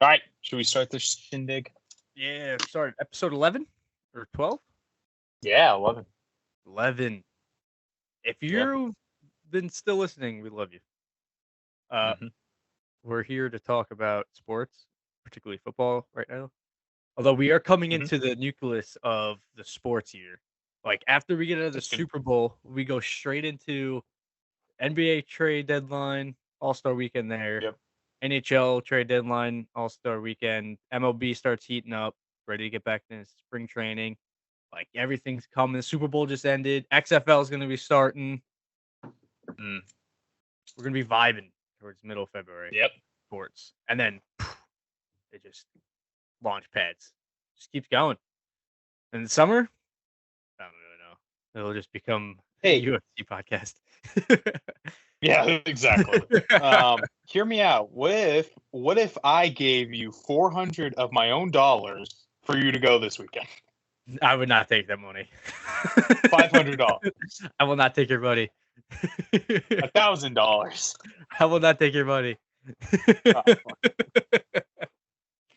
All right, should we start this shindig? Yeah, sorry, episode 11 or 12? Yeah, 11. 11. If you've been still listening, we love you. We're here to talk about sports, particularly football right now. Although we are coming into the nucleus of the sports year. Like after we get out of the Super Bowl, we go straight into NBA trade deadline, All-Star weekend there. Yep. NHL trade deadline, All-Star weekend. MLB starts heating up, ready to get back to spring training. Like everything's coming. The Super Bowl just ended. XFL is going to be starting. We're going to be vibing towards middle of February. Yep. Sports. And then it just launch pads. Just keeps going. In the summer, I don't really know. It'll just become a UFC podcast. Yeah, exactly. Hear me out. What if I gave you 400 of my own dollars for you to go this weekend? I would not take that money. $500. I will not take your money. $1,000. I will not take your money. I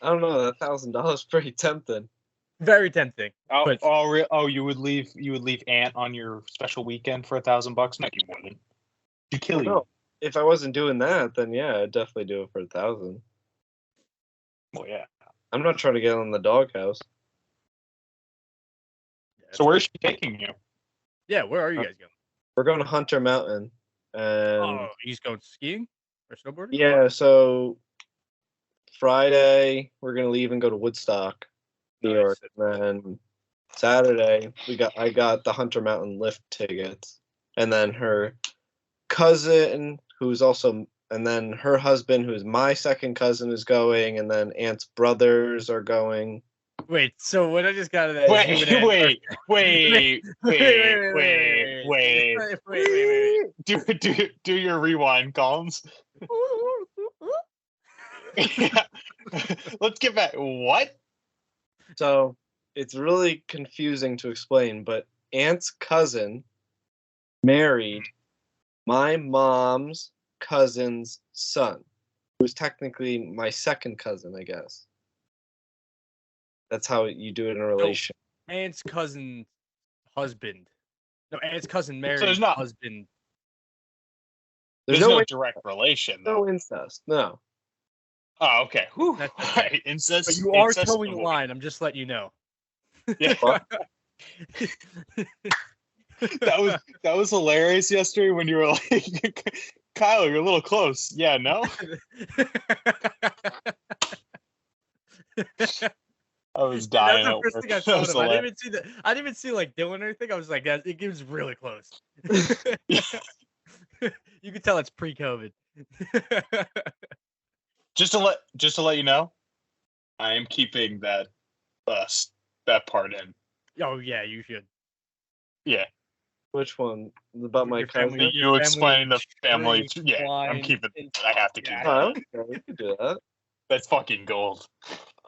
don't know. $1,000 is pretty tempting. Very tempting. You would leave Ant on your special weekend for $1,000? No, you wouldn't. She'd kill you. No. If I wasn't doing that, then yeah, I'd definitely do it for $1,000. Well, yeah. I'm not trying to get on the doghouse. So where is she taking you? Yeah, where are you guys going? We're going to Hunter Mountain. And he's going skiing or snowboarding? Yeah, so Friday we're gonna leave and go to Woodstock, New York, and then Saturday I got the Hunter Mountain lift tickets, and then her cousin and then her husband, who's my second cousin, is going, and then Aunt's brothers are going. Wait, so what I just got of that? Wait. Do your rewind, Collins. Let's get back. What? So it's really confusing to explain, but Aunt's cousin married my mom's cousin's son, who's technically my second cousin, I guess. That's how you do it in a relation. No, Aunt's cousin's husband. No, Aunt's cousin married husband. There's no direct relation. No incest. No. Oh, okay. That's right. Incest. But you are towing the line. I'm just letting you know. Yeah. that was hilarious yesterday when you were like, Kyle, you're a little close. Yeah, no? I was dying. That's the first thing I thought of. I didn't even see like Dylan or anything. I was like, it was really close. You can tell it's pre-COVID. Just to let you know, I am keeping that part in. Oh yeah, you should. Yeah. Which one? About my cousin? You explain the family. Yeah, I'm keeping it. I have to keep it. Okay, you can do that. That's fucking gold.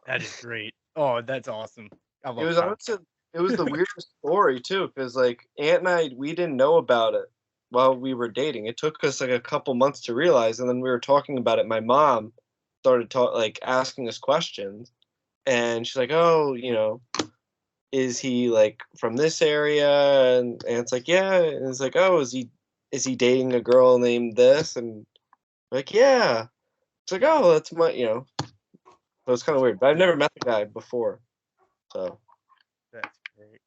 That is great. Oh, that's awesome. It was the weirdest story too, because like Aunt and I, we didn't know about it while we were dating. It took us like a couple months to realize, and then we were talking about it. My mom started asking us questions, and she's like, "Oh, is he like from this area?" And it's like, "Yeah." And it's like, "Oh, is he dating a girl named this?" And we're like, "Yeah." It's like, "Oh, that's my." So it's kind of weird, but I've never met the guy before, so that's great.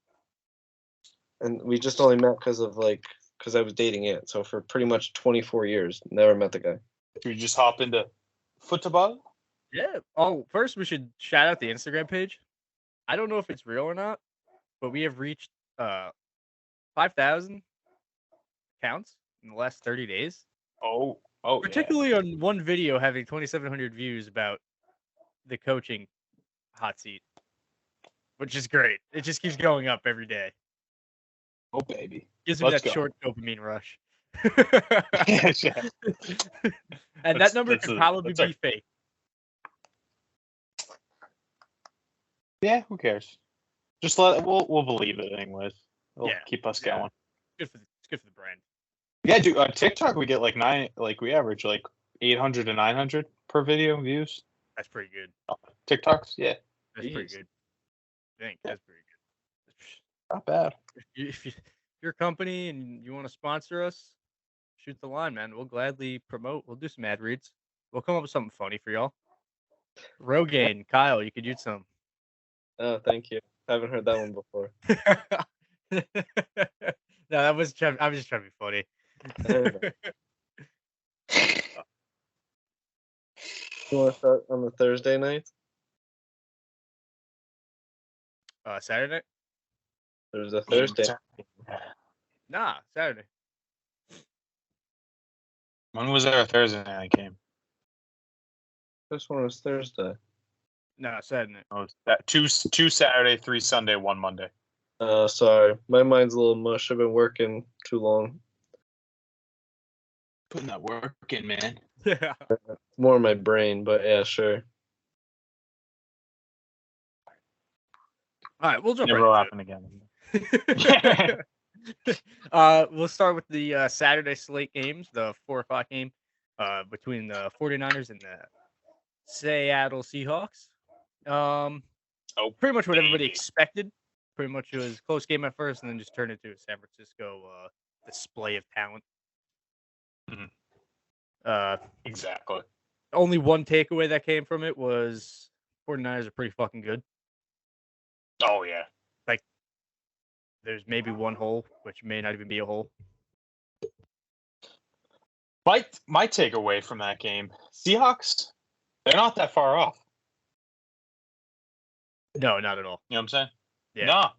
And we just only met because I was dating it. So for pretty much 24 years, never met the guy. Should we just hop into football? Yeah. Oh, first we should shout out the Instagram page. I don't know if it's real or not, but we have reached 5,000 accounts in the last 30 days. Oh, particularly on one video having 2,700 views about the coaching hot seat, which is great. It just keeps going up every day. Oh, baby. Gives me that short dopamine rush. And that number could probably be fake. Yeah, who cares? Just we'll believe it anyways. It'll keep us going. It's good for the brand. Yeah, dude. On TikTok, we get we average 800 to 900 per video views. That's pretty good. TikToks, yeah, That's pretty Jeez. good. I think that's pretty good. not bad. If you're a company and you want to sponsor us, shoot the line, man. We'll gladly promote. We'll do some ad reads. We'll come up with something funny for y'all. Rogaine, Kyle, you could use some. Oh, thank you. Haven't heard that one before. No, I was just trying to be funny. I heard You want to start on the Thursday night? Saturday? There's a Thursday. Nah, Saturday. When was there a Thursday night game? This one was Thursday. No, Saturday. Oh, that two Saturday, 3 Sunday, 1 Monday. Sorry. My mind's a little mush. I've been working too long. Putting that work in, man. Yeah. More in my brain, but yeah, sure. All right, we'll jump Never will right happen again. into it. We'll start with the Saturday slate games, the 4 o'clock game between the 49ers and the Seattle Seahawks. Pretty much what everybody expected. Pretty much it was a close game at first and then just turned into a San Francisco display of talent. Exactly. Only one takeaway that came from it was 49ers are pretty fucking good. Oh, yeah. Like, there's maybe one hole, which may not even be a hole. My takeaway from that game, Seahawks, they're not that far off. No, not at all. You know what I'm saying? Yeah. No.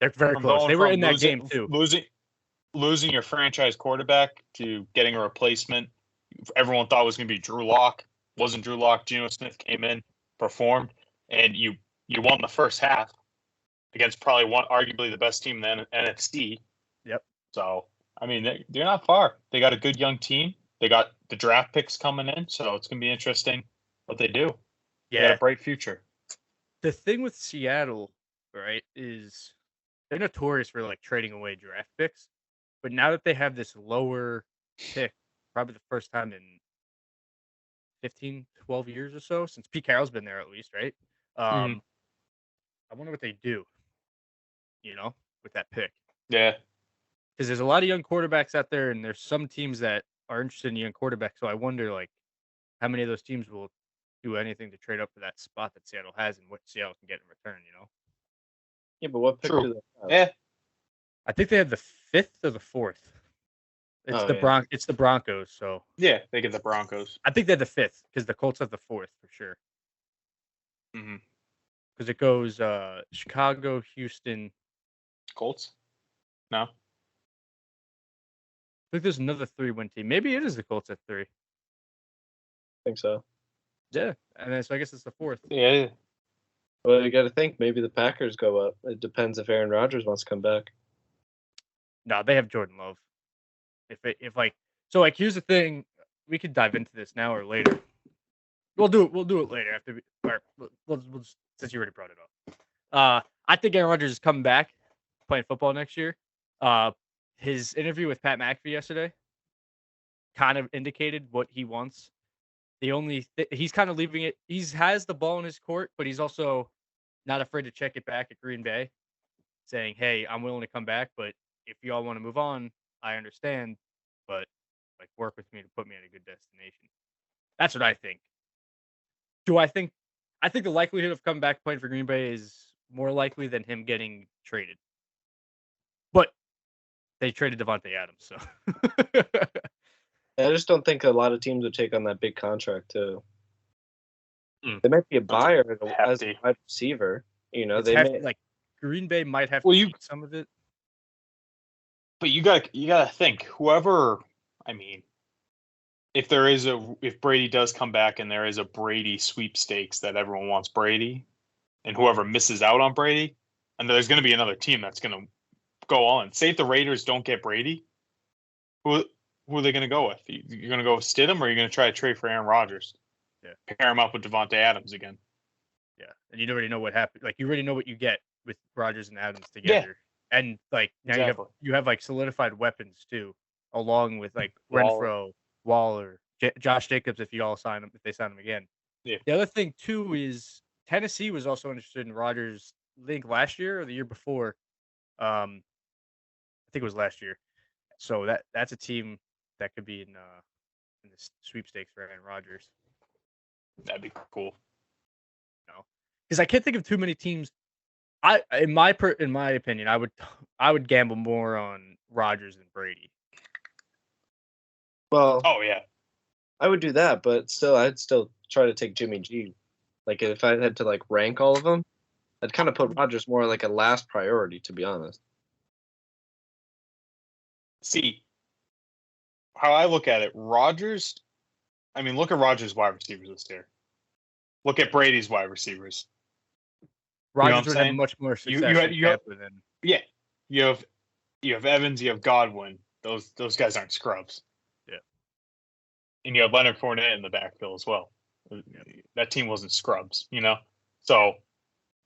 They're very close. They were in that game, too. Losing your franchise quarterback to getting a replacement. Everyone thought it was going to be Drew Lock. Wasn't Drew Lock. Geno Smith came in, performed, and you won the first half against probably arguably the best team in the NFC. Yep. So, I mean, they're not far. They got a good young team. They got the draft picks coming in, so it's going to be interesting what they do. Yeah. They got a bright future. The thing with Seattle, right, is they're notorious for, like, trading away draft picks. But now that they have this lower pick, probably the first time in 15, 12 years or so, since Pete Carroll's been there at least, right? I wonder what they do, with that pick. Yeah. Because there's a lot of young quarterbacks out there, and there's some teams that are interested in young quarterbacks. So I wonder, like, how many of those teams will do anything to trade up for that spot that Seattle has and what Seattle can get in return, Yeah, but what pick True. do they have? Yeah. I think they have the 5th or the 4th. It's It's the Broncos, so Yeah, they get the Broncos. I think they're the 5th because the Colts have the 4th for sure. Mm-hmm. Because it goes Chicago, Houston. Colts? No. I think there's another 3-win team. Maybe it is the Colts at 3. I think so. Yeah, and then so I guess it's the 4th. Yeah. Well, you got to think maybe the Packers go up. It depends if Aaron Rodgers wants to come back. No, they have Jordan Love. Here's the thing. We could dive into this now or later. We'll do it later after we'll since you already brought it up. I think Aaron Rodgers is coming back playing football next year. His interview with Pat McAfee yesterday kind of indicated what he wants. He's kind of leaving it. He has the ball in his court, but he's also not afraid to check it back at Green Bay, saying, "Hey, I'm willing to come back, but if y'all want to move on, I understand, but like work with me to put me in a good destination." That's what I think. I think the likelihood of coming back playing for Green Bay is more likely than him getting traded. But they traded Devontae Adams, so I just don't think a lot of teams would take on that big contract too. They might be a buyer as a wide receiver. Green Bay might have to eat some of it. But you gotta think, whoever, I mean, if Brady does come back and there is a Brady sweepstakes that everyone wants Brady, and whoever misses out on Brady, and there's going to be another team that's going to go on. Say if the Raiders don't get Brady, who are they going to go with? You're going to go with Stidham, or you're going to try to trade for Aaron Rodgers? Yeah. Pair him up with Devontae Adams again. Yeah, and you already know what happened. Like, you already know what you get with Rodgers and Adams together. Yeah. And like now you have like solidified weapons too, along with like Renfro, Waller, Josh Jacobs if they sign him again. Yeah. The other thing too is Tennessee was also interested in Rodgers. I think last year or the year before. I think it was last year. So that's a team that could be in the sweepstakes for Aaron Rodgers. That'd be cool. Because I can't think of too many teams. In my opinion, I would gamble more on Rodgers than Brady. Well, Oh yeah, I would do that, but still, I'd still try to take Jimmy G. Like if I had to like rank all of them, I'd kind of put Rodgers more like a last priority, to be honest. see how I look at it. Rodgers. I mean, look at Rodgers' wide receivers this year. Look at Brady's wide receivers. Rodgers would have saying? much more You success had- in you have- Tampa than Yeah, you have Evans, you have Godwin. Those guys aren't scrubs. Yeah. And you have Leonard Fournette in the backfield as well. That team wasn't scrubs, So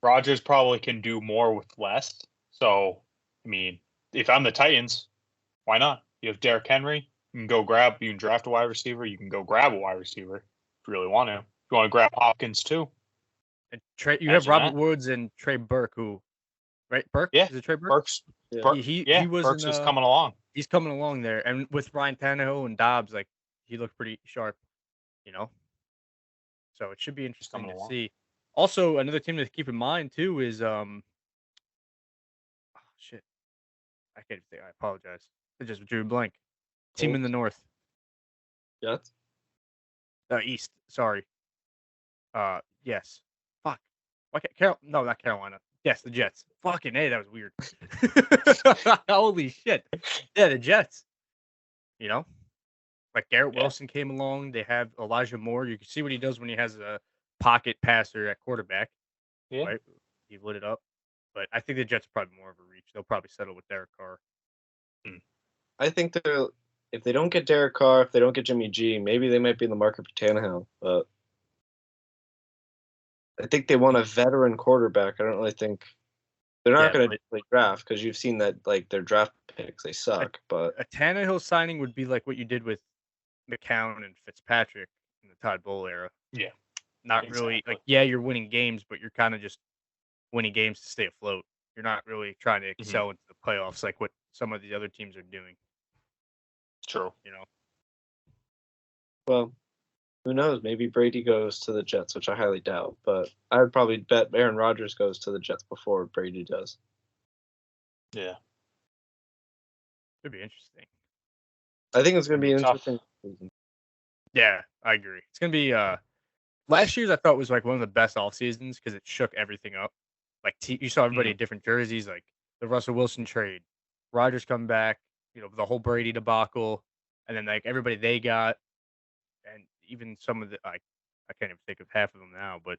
Rodgers probably can do more with less. So I mean, if I'm the Titans, why not? You have Derrick Henry. You can draft a wide receiver. You can go grab a wide receiver if you really want to. If you want to grab Hopkins too. and Trey. You have Imagine Robert that. Woods and Trey Burke, right? Burke, Yeah, is it Trey Burke? Burks. Yeah. Bur- He was Burks in, is coming along. He's coming along there, and with Ryan Tannehill and Dobbs, like he looked pretty sharp, So it should be interesting coming to along. see. Also, another team to keep in mind too is shit. I can't even think. I apologize. I just drew a blank. Team in the north, Jets. east. Sorry. Yes. Fuck. Okay, no, not Carolina. Yes, the Jets. Fucking A, that was weird. Holy shit. Yeah, the Jets. Like Garrett Yeah. Wilson came along. They have Elijah Moore. You can see what he does when he has a pocket passer at quarterback. Yeah. Right? He lit it up. But I think the Jets are probably more of a reach. They'll probably settle with Derek Carr. I think if they don't get Derek Carr, if they don't get Jimmy G, maybe they might be in the market for Tannehill. But I think they want a veteran quarterback. I don't really think they're not going to draft because you've seen that like their draft picks they suck. But a Tannehill signing would be like what you did with McCown and Fitzpatrick in the Todd Bowl era. Yeah. Not really like you're winning games, but you're kind of just winning games to stay afloat. You're not really trying to excel into the playoffs like what some of the other teams are doing. True. Well, who knows? Maybe Brady goes to the Jets, which I highly doubt. But I would probably bet Aaron Rodgers goes to the Jets before Brady does. Yeah. Could be interesting. I think it's going to be an interesting season. Yeah, I agree. It's going to be last year's I thought was like one of the best off seasons because it shook everything up. Like you saw everybody in different jerseys, like the Russell Wilson trade, Rodgers come back, the whole Brady debacle, and then like everybody they got, and even some of the I can't even think of half of them now, but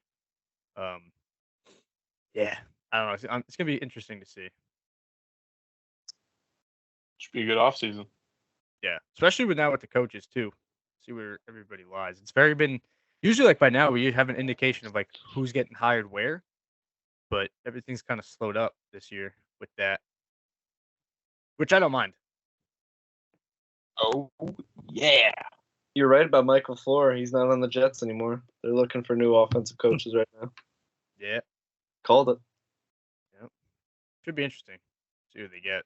yeah, I don't know. It's gonna be interesting to see. Should be a good offseason. Yeah, especially with the coaches too. See where everybody lies. It's been usually like by now we have an indication of like who's getting hired where, but everything's kind of slowed up this year with that, which I don't mind. Oh yeah. You're right about Michael Floor. He's not on the Jets anymore. They're looking for new offensive coaches right now. Yeah. Called it. Yep. Should be interesting. See what they get.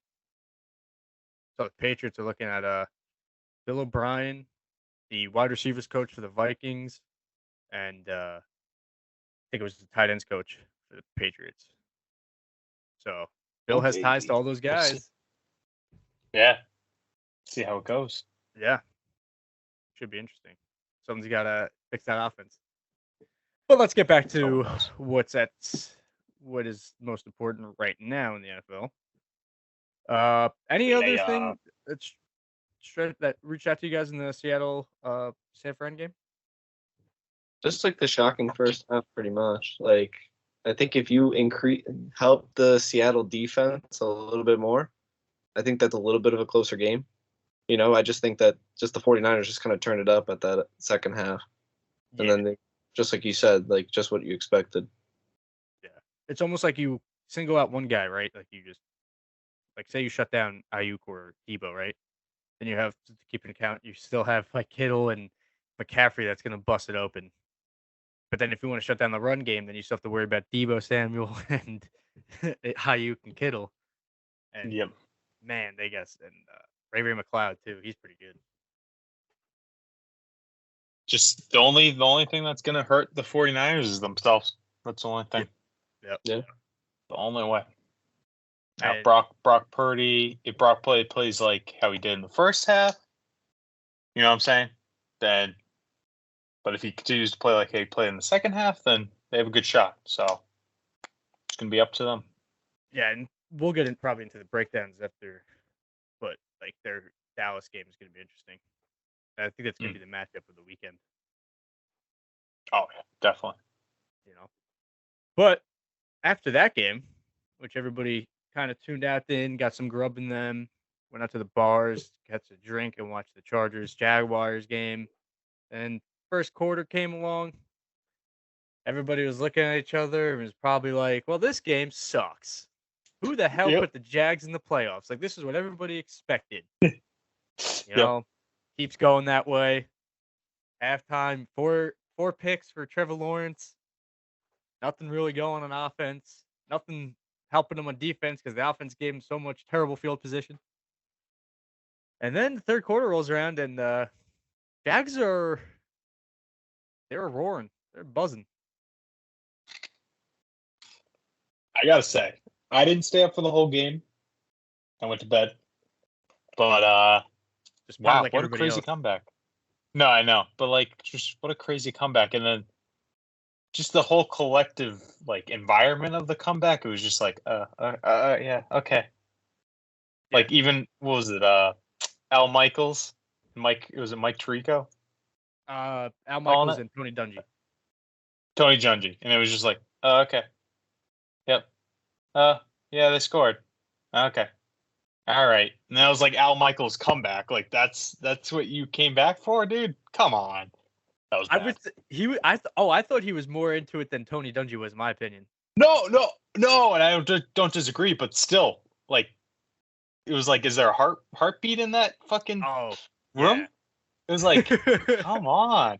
So the Patriots are looking at Bill O'Brien, the wide receivers coach for the Vikings, and I think it was the tight ends coach for the Patriots. So Bill has ties to all those guys. Yeah. See how it goes. Yeah. Should be interesting. Someone's got to fix that offense. But let's get back to what is most important right now in the NFL. Any other thing that reached out to you guys in the Seattle San Fran game? Just like the shocking first half, pretty much. Like I think if you help the Seattle defense a little bit more, I think that's a little bit of a closer game. I just think that just the 49ers just kind of turned it up at that second half. And then just like you said, like just what you expected. Yeah. It's almost like you single out one guy, right? Like you just say you shut down Ayuk or Debo, right? Then you have to keep an account. You still have like Kittle and McCaffrey that's going to bust it open. But then if you want to shut down the run game, then you still have to worry about Deebo Samuel and Ayuk and Kittle. And Yep. man, they guess and Ray McLeod too. He's pretty good. Just the only thing that's going to hurt the 49ers is themselves. That's the only thing. Yep. Yeah. The only way. Now, And- Brock Purdy, if Brock plays like how he did in the first half, you know what I'm saying? Then, but if he continues to play like he played in the second half, then they have a good shot. So it's going to be up to them. Yeah, and we'll get probably into the breakdowns after, but like their Dallas game is going to be interesting. I think that's going to be the matchup of the weekend. Oh, yeah, definitely. You know, but after that game, which everybody kind of tuned out in, got some grub in them, went out to the bars, got a drink, and watched the Chargers Jaguars game. And first quarter came along. Everybody was looking at each other and was probably like, well, this game sucks. Who the hell put the Jags in the playoffs? Like, this is what everybody expected. You know, keeps going that way. Halftime, four picks for Trevor Lawrence. Nothing really going on offense. Nothing helping him on defense because the offense gave him so much terrible field position. And then the third quarter rolls around and Jags they're roaring. They're buzzing. I got to say, I didn't stay up for the whole game. I went to bed. But, Just wow, like what a crazy comeback. No, I know. But, like, just what a crazy comeback. And then just the whole collective, like, environment of the comeback, it was just like, yeah, okay. Like, even, what was it, Al Michaels? Was it Mike Tirico? Al Michaels and Tony Dungy. Tony Dungy. And it was just like, okay. Yep. Yeah, they scored. Okay. All right. And that was like Al Michaels' comeback. Like that's what you came back for, dude. Come on. That was bad. I thought he was more into it than Tony Dungy was, in my opinion. No, and I don't disagree, but still, like, it was like, is there a heartbeat in that fucking room? Yeah. It was like, come on.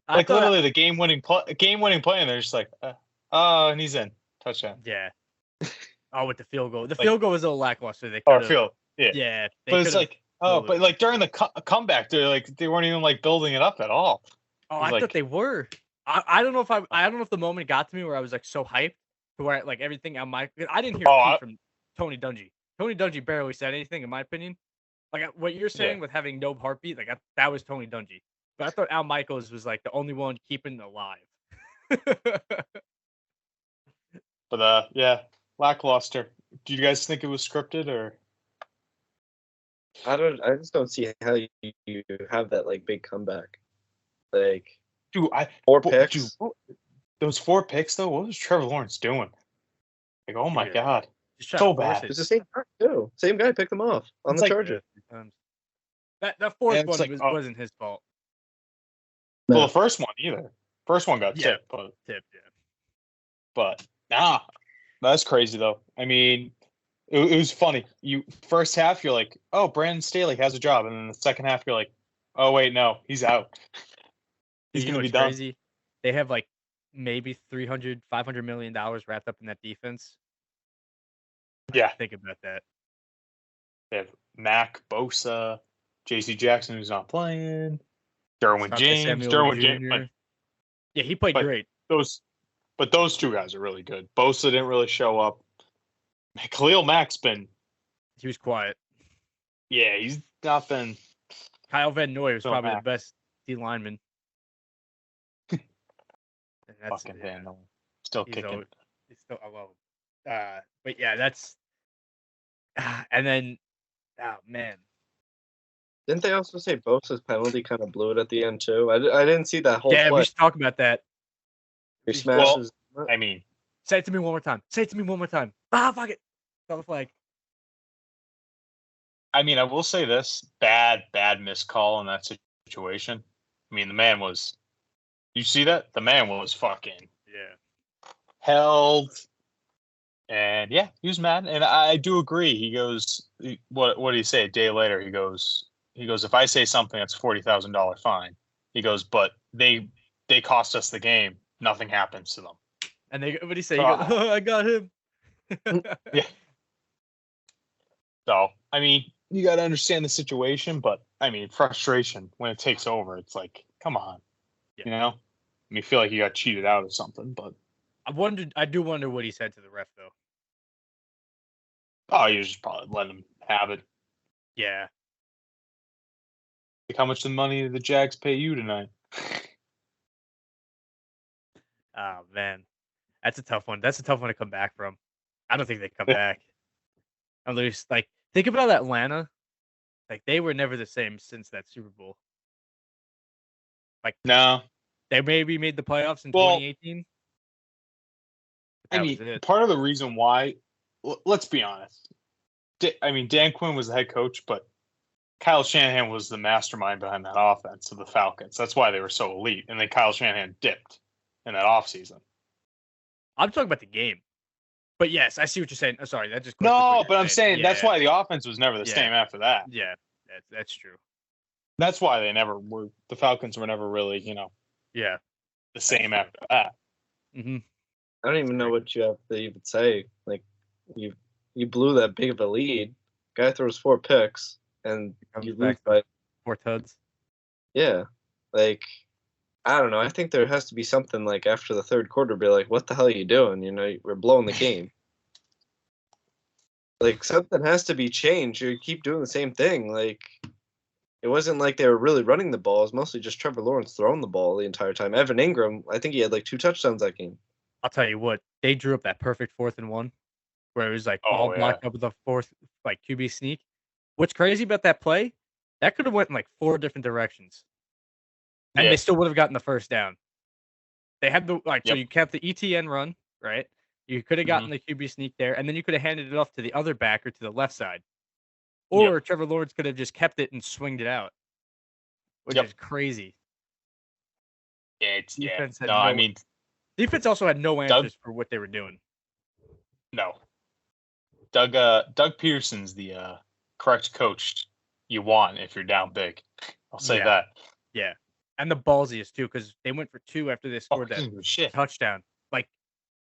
Like literally the game-winning play, and they're just like, and he's in. Touchdown. Yeah. Oh, with the field goal. The field goal was a little lackluster. They yeah. But it's like, but like during the comeback, they weren't even like building it up at all. Oh, I thought they were. I don't know if I don't know if the moment got to me where I was like so hyped to where like everything on I didn't hear a peep from Tony Dungy. Tony Dungy barely said anything, in my opinion. Like what you're saying with having no heartbeat, like that was Tony Dungy. But I thought Al Michaels was like the only one keeping it alive. But yeah, lackluster. Do you guys think it was scripted or? I just don't see how you have that like big comeback. Like, dude, 4 picks. Dude, those 4 picks though. What was Trevor Lawrence doing? Like, oh my god, so bad. It's the same guy too. Same guy picked them off on the Chargers. That fourth one wasn't his fault. Well, the first one either. First one got tipped, but But that's crazy though. I mean, it was funny. First half you're like, oh, Brandon Staley has a job, and then the second half you're like, oh wait, no, he's out. He's gonna be done. Crazy? They have like maybe $300, $500 million wrapped up in that defense. Yeah, think about that. They have Mac, Bosa, J.C. Jackson, who's not playing. Derwin James. Yeah, he played great. Those 2 guys are really good. Bosa didn't really show up. Khalil Mack's he was quiet. Yeah, he's not been. Kyle Van Noy was probably the best D lineman. Fucking Van Noy. Still kicking. I love him. But yeah, that's. And then, oh man. Didn't they also say Bosa's penalty kind of blew it at the end too? I didn't see that whole. Yeah, we should talk about that. He smashes. I mean, say it to me one more time. Fuck it. Throw the flag. I mean, I will say this: bad missed call in that situation. I mean, the man was. You see that? The man was fucking held, and yeah, he was mad. And I do agree. He goes, what did he say? A day later, he goes, if I say something, that's $40,000 fine. He goes, but they they cost us the game. Nothing happens to them. And what do you say? He goes, oh, I got him. Yeah. So, I mean, you got to understand the situation, but I mean, frustration when it takes over, it's like, come on, you know? I mean, feel like you got cheated out or something, but I do wonder what he said to the ref though. oh, you just probably let him have it. Yeah. Like, how much of the money did the Jags pay you tonight? Oh man, that's a tough one. That's a tough one to come back from. I don't think they come back. At least, like, think about Atlanta. Like, they were never the same since that Super Bowl. Like, No. They maybe made the playoffs in 2018. I mean, part of the reason why, let's be honest. I mean, Dan Quinn was the head coach, but Kyle Shanahan was the mastermind behind that offense of the Falcons. That's why they were so elite. And then Kyle Shanahan dipped in that offseason. I'm talking about the game. But yes, I see what you're saying. Oh, sorry, that just no, but I'm saying that's why the offense was never the same after that. Yeah, that's true. That's why they never were. The Falcons were never really, the same after that. Mm-hmm. I don't even know what you have to even say. Like, you blew that big of a lead. Guy throws 4 picks, and you lose by 4 tuds. Yeah, like, I don't know. I think there has to be something like after the third quarter, be like, "What the hell are you doing? We're blowing the game." Like, something has to be changed. You keep doing the same thing. Like, it wasn't like they were really running the ball. It was mostly just Trevor Lawrence throwing the ball the entire time. Evan Ingram, I think he had like 2 touchdowns that game. I'll tell you what, they drew up that perfect 4th and 1, where it was like all blocked up with the 4th like QB sneak. What's crazy about that play? That could have went in like 4 different directions, and they still would have gotten the first down. They had so you kept the ETN run, right? You could have gotten the QB sneak there, and then you could have handed it off to the other back or to the left side, or Trevor Lawrence could have just kept it and swinged it out, which is crazy. Yeah, defense also had no answers for what they were doing. No. Doug Pearson's the correct coach you want if you're down big. I'll say that. Yeah. And the ballsiest, too, because they went for 2 after they scored that touchdown. Like,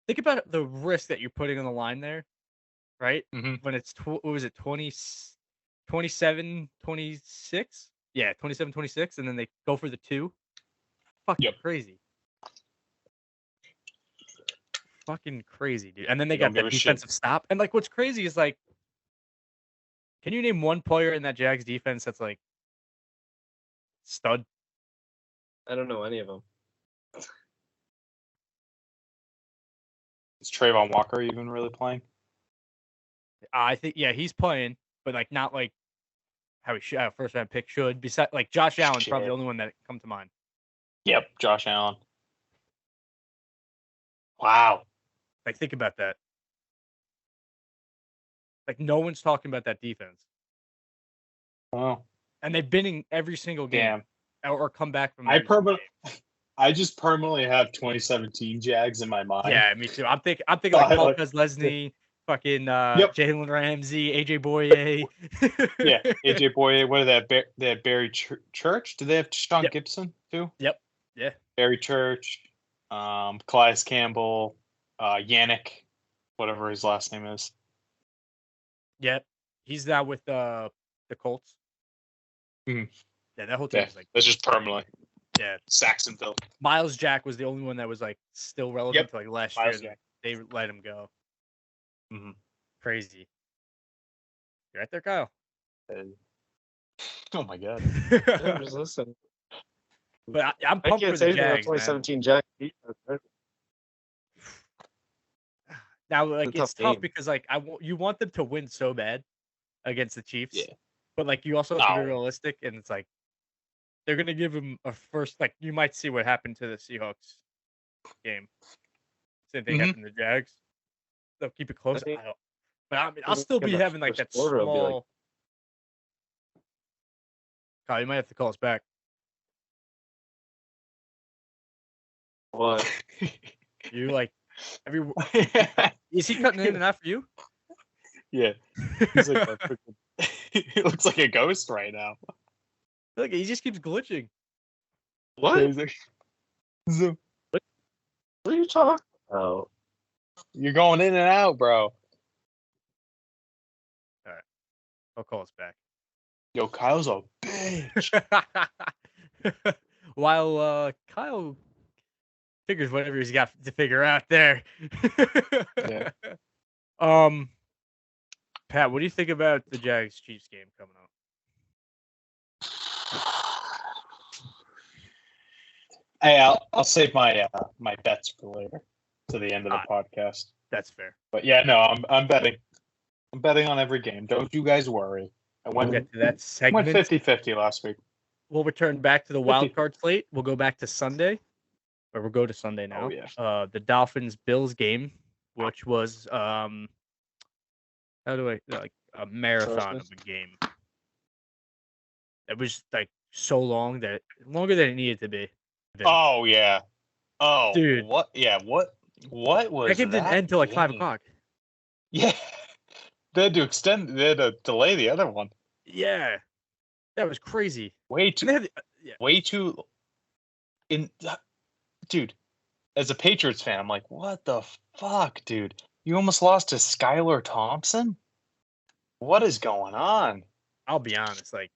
think about the risk that you're putting on the line there, right? Mm-hmm. When it's, 27, 26? Yeah, 27, 26, and then they go for the 2. Fucking crazy. Fucking crazy, dude. And then they got that defensive stop. And, like, what's crazy is, like, can you name one player in that Jags defense that's, like, stud? I don't know any of them. Is Trayvon Walker even really playing? I think, he's playing, but, like, not, like, how he should, first round pick should. Besides, like, Josh Allen's probably the only one that come to mind. Yep, Josh Allen. Wow. Like, think about that. Like, no one's talking about that defense. Oh. And they've been in every single game. Or come back from I just permanently have 2017 Jags in my mind. Yeah, me too. I'm thinking like Marquez Lesney, fucking Jalen Ramsey, AJ Boye. AJ Boye. What are that? Barry Church? Do they have Sean Gibson too? Yep. Yeah. Barry Church, Calais Campbell, Yannick, whatever his last name is. Yep. He's now with the Colts. Mm-hmm. Yeah, that whole team is like that's just permanently. Yeah. Saxonville. Miles Jack was the only one that was like still relevant to like last year. They let him go. Mm-hmm. Crazy. You're right there, Kyle. Oh my god. I'm just listening. But I'm pumped for the Jags. 2017 Jags. Now, like, it's tough because like you want them to win so bad against the Chiefs. Yeah. But like you also have to be realistic, and it's like they're gonna give him a first. Like you might see what happened to the Seahawks game. Same thing happened to the Jags. They'll keep it close. But I mean, I'll still be having like that small. Kyle, you might have to call us back. What? You like is he cutting in and out for you? Yeah. He's like he looks like a ghost right now. Look, he just keeps glitching. What? Zoom. What are you talking about? You're going in and out, bro. I'll call us back. Yo, Kyle's a bitch. While Kyle figures whatever he's got to figure out there. Yeah. Pat, what do you think about the Jags Chiefs game coming up? Hey, I'll save my my bets for later, to the end of the podcast. That's fair. But yeah, no, I'm betting. I'm betting on every game. Don't you guys worry. I We'll get to that segment. went 50-50 last week. We'll return back to the wild card slate. We'll go back to Sunday, or we'll go to Sunday now. Oh, yeah. The Dolphins Bills game, which was a marathon of a game. It was like so long longer than it needed to be. Oh yeah. Oh, dude. What? Yeah. What was that game didn't end until like 5 o'clock. Yeah. They had to extend. They had to delay the other one. Yeah. That was crazy. Way too. Dude, as a Patriots fan, I'm like, what the fuck, dude? You almost lost to Skylar Thompson? What is going on? I'll be honest, like,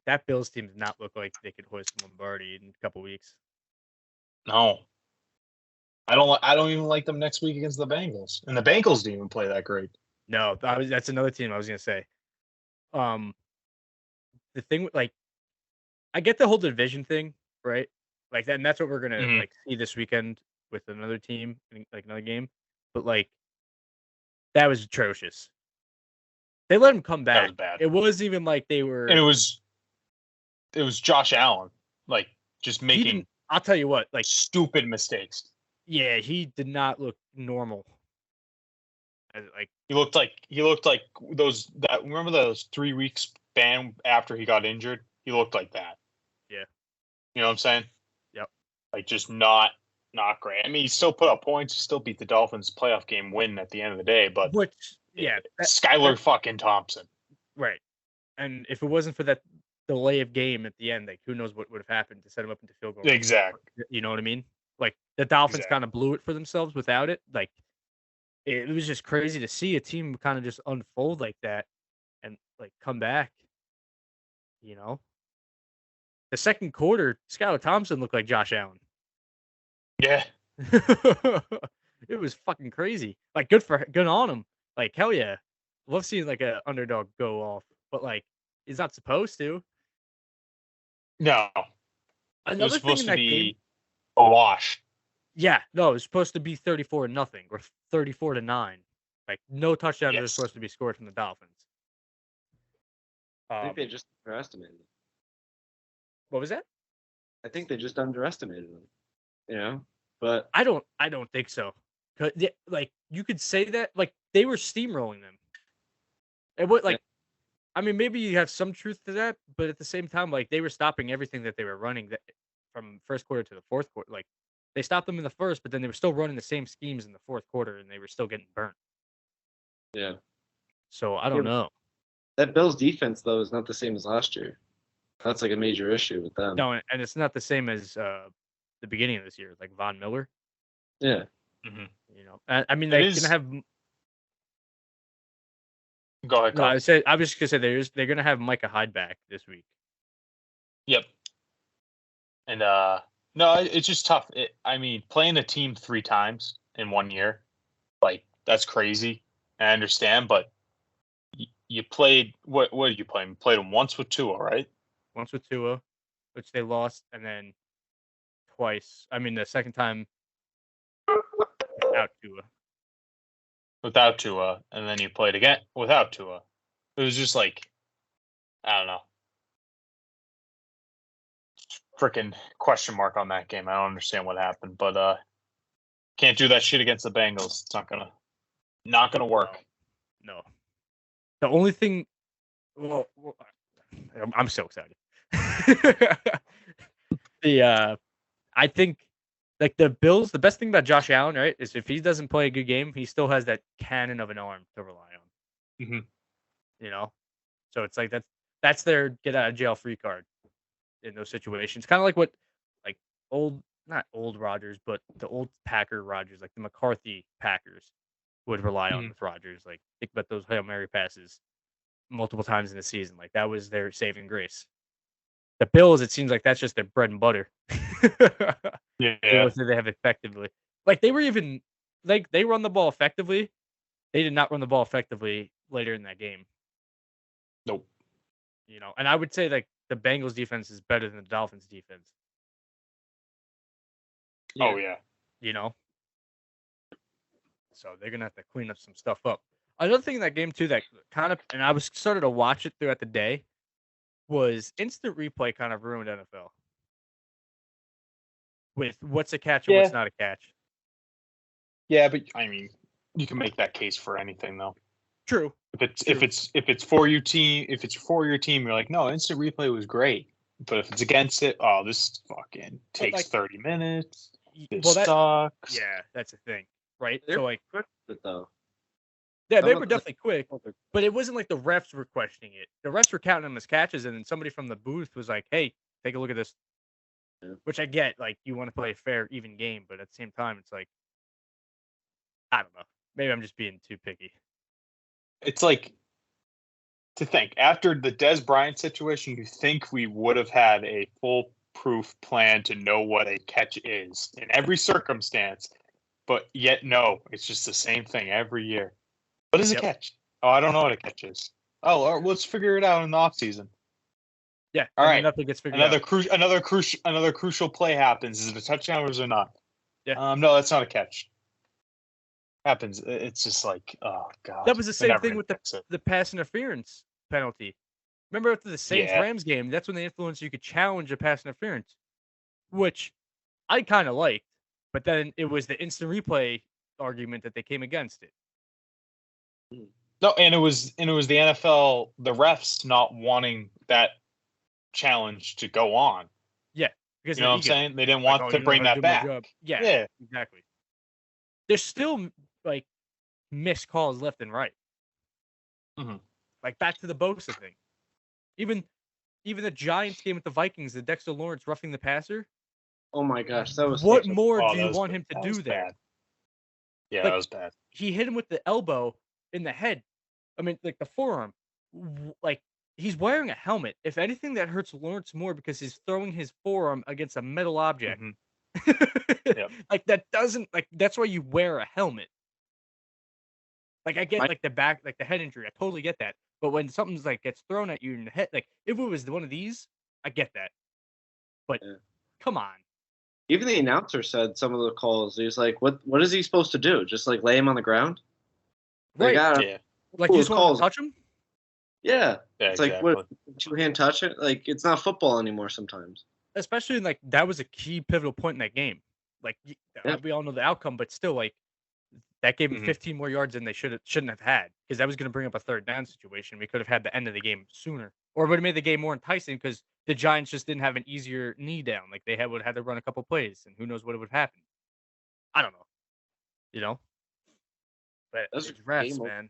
that Bills team does not look like they could hoist Lombardi in a couple weeks. No. I don't even like them next week against the Bengals. And the Bengals didn't even play that great. No, that's another team I was gonna say. The thing, like, I get the whole division thing, right? Like that, and that's what we're gonna like see this weekend with another team, like another game. But like, that was atrocious. They let him come back. That was bad. It wasn't even like they were. And it was Josh Allen, like just making. I'll tell you what, like stupid mistakes. Yeah, he did not look normal. Like he looked like those that. Remember those 3 weeks span after he got injured? He looked like that. Yeah. You know what I'm saying? Yep. Like just not great. I mean, he still put up points. He still beat the Dolphins playoff game win at the end of the day. But Skylar fucking Thompson. Right. And if it wasn't for that delay of game at the end, like who knows what would have happened to set him up into field goal. Exactly. You know what I mean? Like the Dolphins kind of blew it for themselves without it. Like it was just crazy to see a team kind of just unfold like that and like come back. You know? The second quarter, Skylar Thompson looked like Josh Allen. Yeah. It was fucking crazy. Like good on him. Like hell yeah. Love seeing like an underdog go off. But like he's not supposed to. No. Another it was supposed thing to be game, a wash. Yeah, no, it was supposed to be 34-0 or 34-9. Like no touchdowns are supposed to be scored from the Dolphins. I think they just underestimated them. What was that? I think they just underestimated them. You know, but I don't think so. Like you could say that, like they were steamrolling them. It would like, I mean, maybe you have some truth to that, but at the same time, like they were stopping everything that they were running from first quarter to the fourth quarter. Like they stopped them in the first, but then they were still running the same schemes in the fourth quarter, and they were still getting burnt. Yeah. So I don't know. That Bills defense though is not the same as last year. That's like a major issue with them. No, and it's not the same as the beginning of this year, like Von Miller. Yeah. Mm-hmm. You know, I mean, they're gonna have. Go ahead. No, I was just gonna say they're gonna have Micah Hyde back this week. Yep. And no, it's just tough. I mean, playing a team 3 times in 1 year, like that's crazy. I understand, but you played what did you play? You played them once with Tua, right? Once with Tua, which they lost, and then twice. I mean, the second time without Tua. Without Tua, and then you played again without Tua. It was just like, I don't know. Freaking question mark on that game. I don't understand what happened, but can't do that shit against the Bengals. It's not gonna work. No. The only thing, well I'm so excited. I think like the Bills, the best thing about Josh Allen, right, is if he doesn't play a good game, he still has that cannon of an arm to rely on. Mm-hmm. You know, so it's like that's their get out of jail free card in those situations. Kind of like what like old not old Rodgers, but the old Packer Rodgers, like the McCarthy Packers, would rely on with Rodgers. Like think about those Hail Mary passes multiple times in the season. Like that was their saving grace. The Bills, it seems like that's just their bread and butter. Yeah. What do they have effectively? Like they were even like they run the ball effectively. They did not run the ball effectively later in that game. Nope. And I would say like the Bengals defense is better than the Dolphins defense. Oh yeah. So they're gonna have to clean up some stuff up. Another thing in that game too that kind of, and I was started to watch it throughout the day, was instant replay kind of ruined NFL with what's a catch and what's not a catch. Yeah, but I mean, you can make that case for anything though. True. If it's for your team, you're like, no, instant replay was great. But if it's against it, oh, this fucking takes 30 minutes. This sucks. Yeah, that's the thing, right? They're so like, quick with it, though. yeah, they were definitely quick, but it wasn't like the refs were questioning it. The refs were counting them as catches, and then somebody from the booth was like, "Hey, take a look at this." Yeah. Which I get, like you want to play a fair, even game, but at the same time, it's like, I don't know. Maybe I'm just being too picky. It's like, to think, after the Des Bryant situation, you think we would have had a foolproof plan to know what a catch is in every circumstance, but yet no, it's just the same thing every year. What is a catch? Oh, I don't know what a catch is. Oh, let's figure it out in the offseason. Yeah. All right. Nothing gets figured out. Another crucial play happens. Is it a touchdown or is it not? Yeah. No, that's not a catch. Happens. It's just like, oh god. That was the same thing with the pass interference penalty. Remember after the Saints-Rams game, that's when they influenced you could challenge a pass interference, which I kind of liked, but then it was the instant replay argument that they came against it. No, and it was the NFL, the refs not wanting that challenge to go on. Yeah, because you know what I'm saying? They didn't want to bring that back. Yeah, exactly. There's still like missed calls left and right. Mm-hmm. Like back to the Bosa thing. Even the Giants game with the Vikings, the Dexter Lawrence roughing the passer. Oh my gosh, that was. What more do you want him to do there? Bad. Yeah, that was bad. He hit him with the elbow in the head. I mean, like the forearm. Like he's wearing a helmet. If anything, that hurts Lawrence more because he's throwing his forearm against a metal object. Yep. Like that doesn't like. That's why you wear a helmet. Like I get like the back, like the head injury. I totally get that. But when something's like gets thrown at you in the head, like if it was one of these, I get that. But come on. Even the announcer said some of the calls. He was like, "What is he supposed to do? Just like lay him on the ground?" Right. Yeah. Like you just want to touch him? Yeah. It's exactly. Like what, two-hand touch it? Like it's not football anymore sometimes. Especially like that was a key pivotal point in that game. Like we all know the outcome, but still like that gave them 15 more yards than they shouldn't have had, because that was going to bring up a third down situation. We could have had the end of the game sooner, or it would have made the game more enticing because the Giants just didn't have an easier knee down. Like they would have had to run a couple plays, and who knows what would happen. I don't know. But it's refs, man.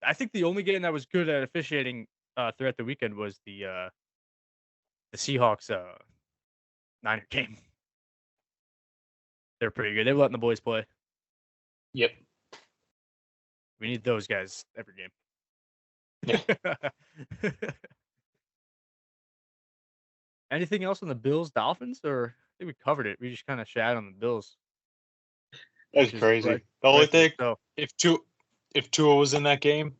I think the only game that was good at officiating throughout the weekend was the Seahawks Niner game. They're pretty good. They were letting the boys play. Yep. We need those guys every game. Yeah. Anything else on the Bills Dolphins, or I think we covered it. We just kind of shat on the Bills. That's crazy. The only thing, if Tua was in that game,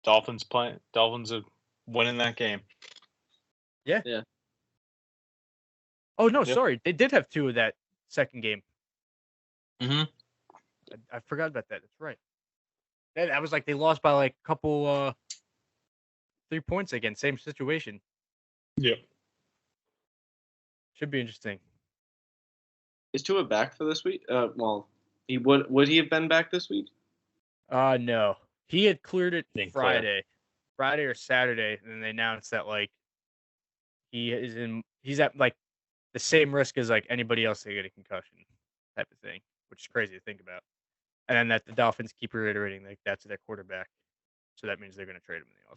Dolphins are winning that game. Yeah. Yeah. Oh no, sorry. They did have Tua that second game. Mm-hmm. I forgot about that. That's right. That was like they lost by like a couple 3 points again. Same situation. Yep. Should be interesting. Is Tua back for this week? Well, he would he have been back this week? No. He had cleared it Friday or Saturday, and then they announced that like he's at like the same risk as like anybody else to get a concussion type of thing, which is crazy to think about. And then that the Dolphins keep reiterating like that's their quarterback, so that means they're going to trade him in the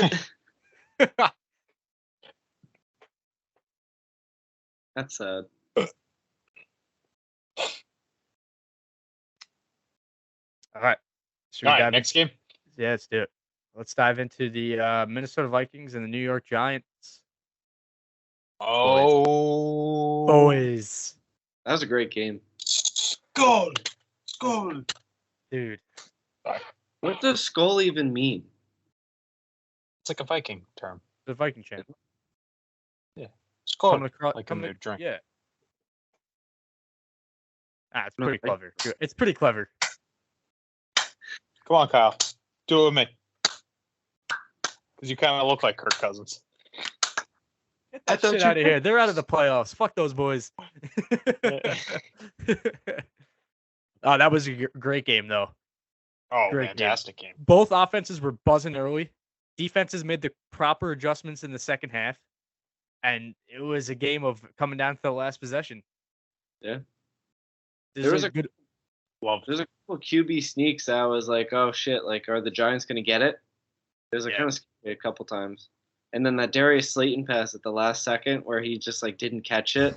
offseason. That's sad. All right. Should All we right, dive next game. Yeah, let's do it. Let's dive into the Minnesota Vikings and the New York Giants. Oh, Boys. That was a great game. Skull. Dude. What does skull even mean? It's like a Viking term. The Viking chant. Skull, Coming across, like in their drink. Yeah. It's No, pretty clever. It's pretty clever. Come on, Kyle. Do it with me. Because you kind of look like Kirk Cousins. Get that shit out of here. They're out of the playoffs. Fuck those boys. Oh, that was a great game, though. Oh, Great fantastic game. Both offenses were buzzing early. Defenses made the proper adjustments in the second half. And it was a game of coming down to the last possession. Yeah. There was a good. There's a couple QB sneaks that I was like, oh shit, like, are the Giants going to get it? It was kind of scary a couple times. And then that Darius Slayton pass at the last second where he just like didn't catch it.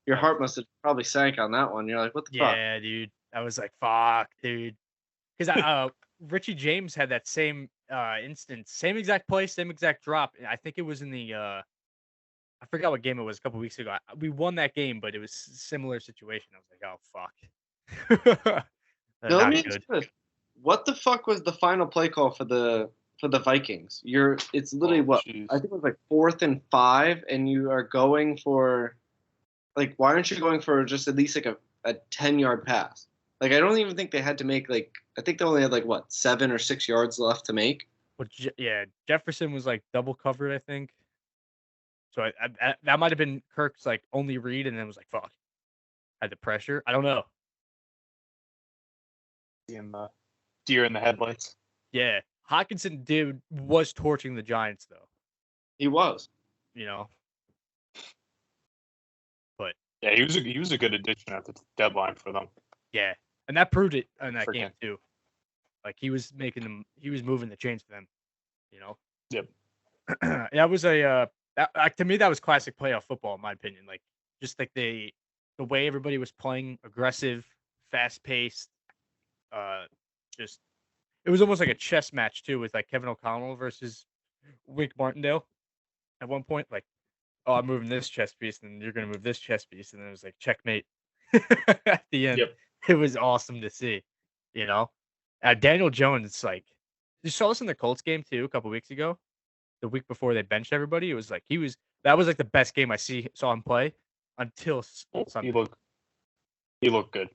Your heart must have probably sank on that one. You're like, what the fuck? Yeah, dude. I was like, fuck, dude. Because Richie James had that same instance, same exact play, same exact drop. I think it was in the I forgot what game it was a couple weeks ago. We won that game, but it was a similar situation. I was like, oh fuck. Not good. What the fuck was the final play call for the Vikings? It's literally I think it was like 4th and 5, and you are going for like, why aren't you going for just at least like a 10-yard pass? Like, I don't even think they had to make I think they only had 7 or 6 yards left to make. But yeah, Jefferson was like double covered, I think. So that might have been Kirk's only read, and then was like, fuck. Had the pressure. I don't know. In the deer in the headlights. Yeah. Hawkinson was torching the Giants though. He was. You know. But yeah, he was a good addition at the deadline for them. Yeah. And that proved it in that game too. Like he was moving the chains for them. You know? Yep. That was to me that was classic playoff football in my opinion. Like just like the way everybody was playing, aggressive, fast paced, it was almost like a chess match too, with Kevin O'Connell versus Wink Martindale. At one point, oh, I'm moving this chess piece, and you're gonna move this chess piece, and then it was like checkmate at the end. Yep. It was awesome to see, you know. Daniel Jones, you saw this in the Colts game too a couple weeks ago. The week before they benched everybody, it was that was the best game I saw him play until Sunday. He looked good.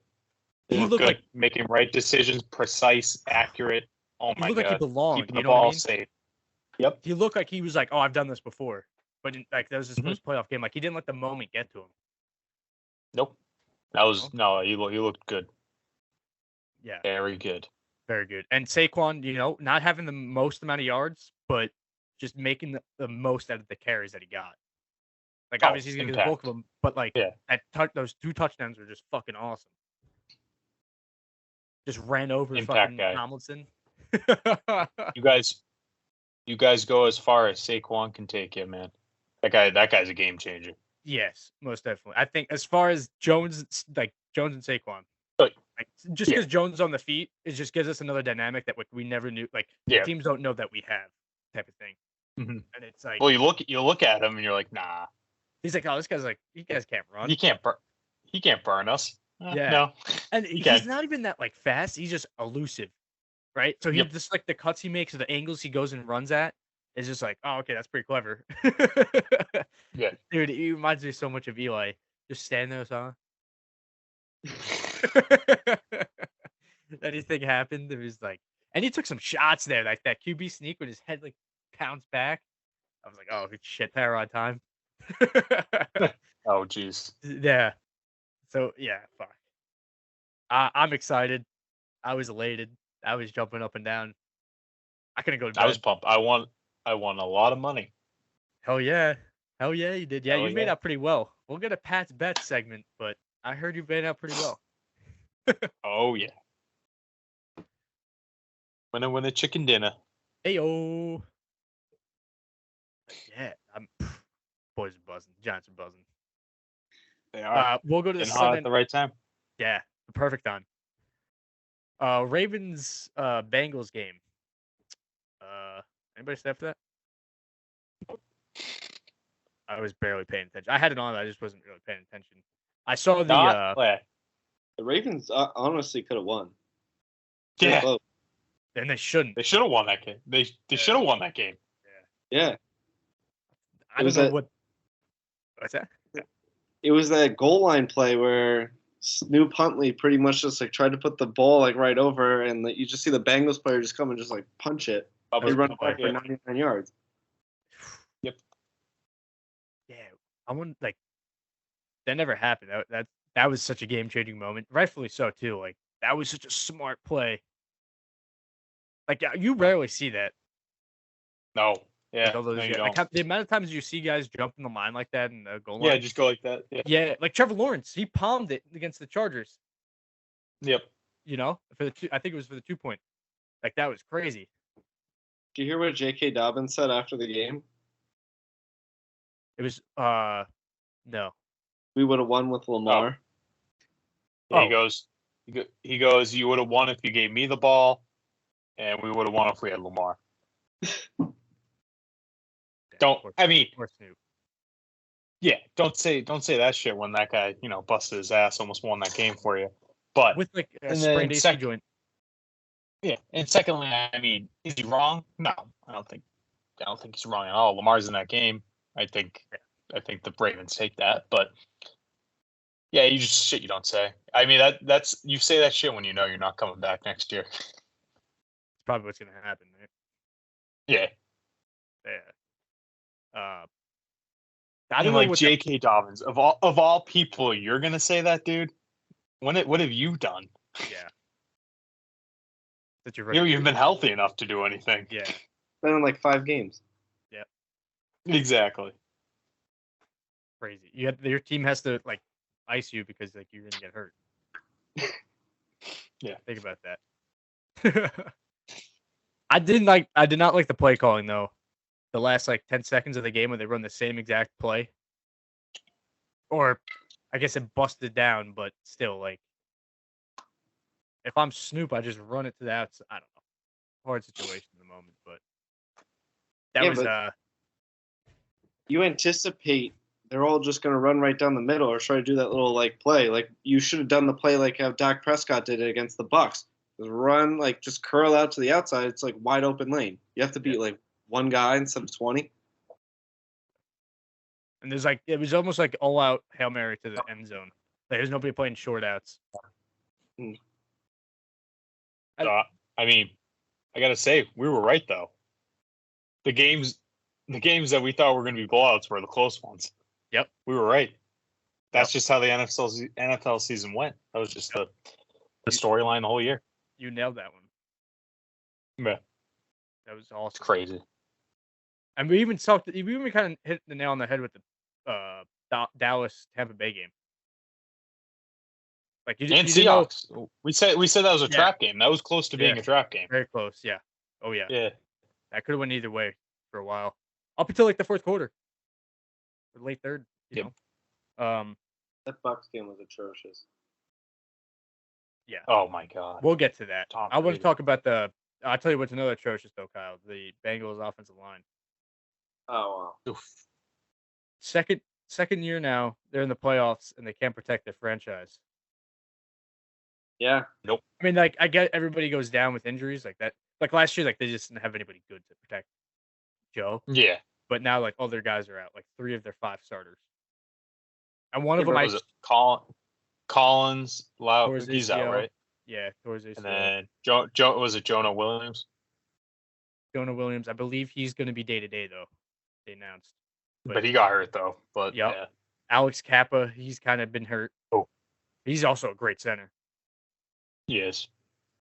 He looked good, making right decisions, precise, accurate. Oh my god! He looked like he belonged. Keeping the ball safe. Yep. He looked like he was oh, I've done this before, but that was his first playoff game. He didn't let the moment get to him. Nope. He looked good. Yeah. Very good. Very good. And Saquon, not having the most amount of yards, but just making the most out of the carries that he got. Obviously he's gonna get the bulk of them, but those 2 touchdowns were just fucking awesome. Just ran over fucking guy. Tomlinson. You guys go as far as Saquon can take you, man. That guy's a game changer. Yes, most definitely. I think as far as Jones and Saquon, just because Jones on the feet, it just gives us another dynamic that we never knew. Teams don't know that we have, type of thing. Mm-hmm. And it's well, you look at him and you're like, nah. He's like, oh, this guy's you guys can't run. He can't burn us. Yeah. No. And he's not even that fast. He's just elusive, right? So he just the cuts he makes or the angles he goes and runs at is just oh, okay, that's pretty clever. Yeah. Dude, he reminds me so much of Eli. Just stand there, huh? Anything happened, it was and he took some shots there, that QB sneak with his head pounced back. I was like, oh shit, Tyrod time. Oh jeez. Yeah. So yeah, fuck. I'm excited. I was elated. I was jumping up and down. I couldn't go to bed. I was pumped. I won a lot of money. Hell yeah, you did. Yeah, you made out pretty well. We'll get a Pat's Bet segment, but I heard you made out pretty well. Oh yeah. Win a chicken dinner. Heyo. Yeah, boys are buzzing. Giants are buzzing. They are. We'll go to the Getting hot Sunday. at the right time. Yeah, the perfect time. Ravens Bengals game. Anybody stay up for that? I was barely paying attention. I had it on, I just wasn't really paying attention. I saw the The Ravens honestly could have won. Yeah. Close. and they shouldn't. They should have won that game. They should have won that game. Yeah. I don't know what's that? It was that goal line play where Snoop Huntley pretty much just like tried to put the ball like right over, and you just see the Bengals player just come and just like punch it. They run back for 99 yards. Yep. Yeah, I wouldn't like. That never happened. That was such a game changing moment, rightfully so too. Like that was such a smart play. Like you rarely see that. No. Yeah. Like, No, you like don't. the amount of times you see guys jump in the line like that in the goal line. Yeah, just go like that. Yeah, like Trevor Lawrence, he palmed it against the Chargers. Yep. You know, for the I think it was for the 2-point. Like that was crazy. Did you hear what J.K. Dobbins said after the game? It was no. We would have won with Lamar. Yeah, he goes, you would have won if you gave me the ball, and we would have won if we had Lamar. Don't say that shit when that guy, busted his ass, almost won that game for you. But with like a sprained AC joint. Yeah, and secondly, I mean, is he wrong? No, I don't think he's wrong at all. Lamar's in that game. I think the Ravens take that, but yeah, you just shit you don't say. I mean, that's you say that shit when you know you're not coming back next year. It's probably what's gonna happen, right? Yeah. I don't know like J.K. Dobbins of all people, you're gonna say that, dude. What have you done? Yeah. You've been healthy enough to do anything. Yeah. Been in like 5 games. Yeah. Exactly. Crazy. Your team has to like ice you because like you're gonna get hurt. Yeah. Think about that. I did not like the play calling though. The last like 10 seconds of the game when they run the same exact play. Or I guess it busted down, but still like if I'm Snoop, I just run it to the outside. I don't know. Hard situation in the moment, but you anticipate they're all just going to run right down the middle or try to do that little like play. Like you should have done the play like how Dak Prescott did it against the Bucs. Just run, like just curl out to the outside. It's like wide open lane. You have to beat like one guy instead of 20. And there's like it was almost like all out Hail Mary to the end zone. Like, there's nobody playing short outs. I mean, I gotta say, we were right though. The games that we thought were going to be blowouts were the close ones. Yep, we were right. That's just how the NFL season went. That was just the storyline the whole year. You nailed that one. Yeah, that was awesome. It's crazy. And we even kind of hit the nail on the head with the Dallas Tampa Bay game. Like you Seahawks. We said that was a trap game. That was close to being a trap game. Very close. Yeah. Oh yeah. Yeah. That could have went either way for a while, up until like the fourth quarter, or late third. You know. That Bucs game was atrocious. Yeah. Oh my God. We'll get to that. I want to talk about I'll tell you what's another atrocious though, Kyle. The Bengals offensive line. Oh wow. Oof. Second year now, they're in the playoffs and they can't protect their franchise. Yeah. Nope. I mean, like I get everybody goes down with injuries like that. Like last year, like they just didn't have anybody good to protect Joe. Yeah. But now, like all their guys are out. Like 3 of their 5 starters. And one of them, was it Collins, Lau, he's out, right? Yeah, towards ACL. And then was it Jonah Williams? Jonah Williams, I believe he's going to be day-to-day, though, they announced. But he got hurt, though. But yeah. Alex Kappa, he's kind of been hurt. Oh. He's also a great center. He is.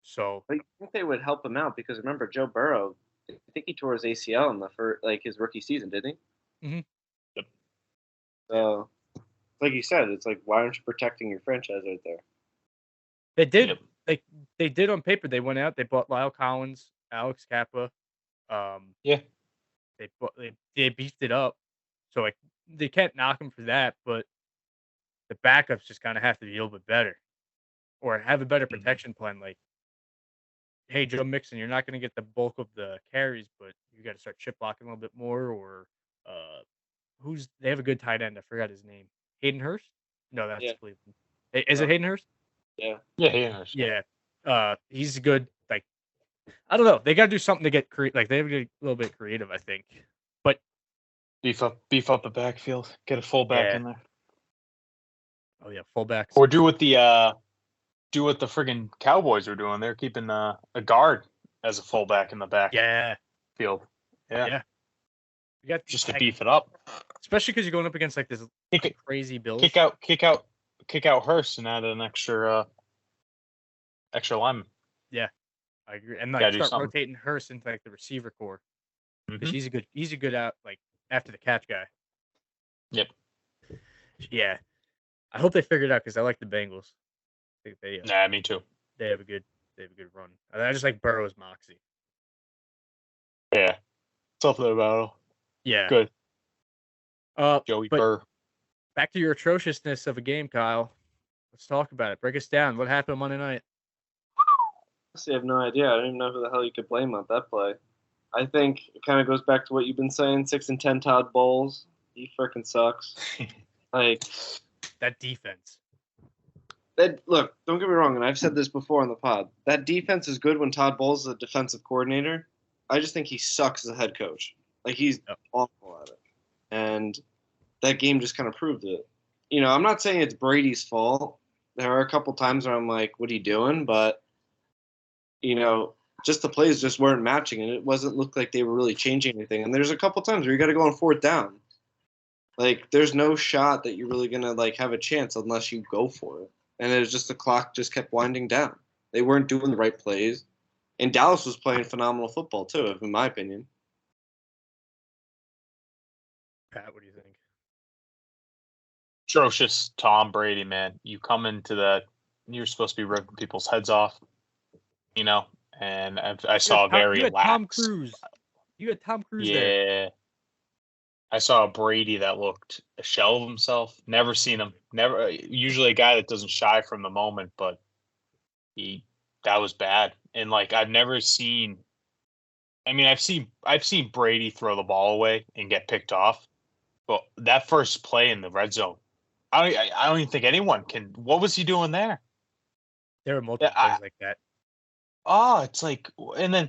So I think they would help him out because remember, Joe Burrow, I think he tore his ACL in his rookie season, didn't he? Mm-hmm. Yep. So, like you said, it's like, why aren't you protecting your franchise right there? They did. Yep. They did on paper. They went out. They bought Lyle Collins, Alex Kappa. Yeah. They beefed it up. So like they can't knock him for that, but the backups just kind of have to be a little bit better or have a better protection plan. Like, hey, Joe Mixon, you're not going to get the bulk of the carries, but you got to start chip blocking a little bit more. Or they have a good tight end. I forgot his name. Hayden Hurst? No, that's Cleveland. Hey, is it Hayden Hurst? Yeah. Yeah, Hayden Hurst. Yeah. He's good. Like, I don't know. They got to do something to get like they have to get a little bit creative, I think. But beef up the backfield. Get a fullback in there. Oh yeah, fullbacks. Or do what the friggin' Cowboys are doing. They're keeping a guard as a fullback in the back. Field. Yeah. You got just to beef it up. Especially because you're going up against like this crazy Bills. Kick out Hurst and add an extra lineman. Yeah, I agree. And like start rotating Hurst into like the receiver core because he's a good out like after the catch guy. Yep. Yeah, I hope they figure it out because I like the Bengals. I think they. Me too. They have a good run. I just like Burrow's moxie. Yeah, something about it. Yeah. Good. Joey Burr. Back to your atrociousness of a game, Kyle. Let's talk about it. Break us down. What happened Monday night? I have no idea. I don't even know who the hell you could blame on that play. I think it kind of goes back to what you've been saying. 6-10 Todd Bowles. He freaking sucks. Like that defense. Look, don't get me wrong, and I've said this before on the pod. That defense is good when Todd Bowles is a defensive coordinator. I just think he sucks as a head coach. Like he's awful at it. And that game just kind of proved it. You know, I'm not saying it's Brady's fault. There are a couple times where I'm like, what are you doing? But, you know, just the plays just weren't matching, and it wasn't look like they were really changing anything. And there's a couple times where you got to go on 4th down. Like, there's no shot that you're really going to, like, have a chance unless you go for it. And it was just the clock just kept winding down. They weren't doing the right plays. And Dallas was playing phenomenal football, too, in my opinion. Pat, what do you think? Atrocious Tom Brady, man. You come into that, you're supposed to be ripping people's heads off, you know, and I saw very lax. Tom Cruise. You had Tom Cruise there. Yeah. I saw a Brady that looked a shell of himself. Never seen him. Usually a guy that doesn't shy from the moment, but that was bad. And like I've never seen. I mean, I've seen Brady throw the ball away and get picked off, but that first play in the red zone, I don't even think anyone can. What was he doing there? There were multiple plays like that. Oh, it's like, and then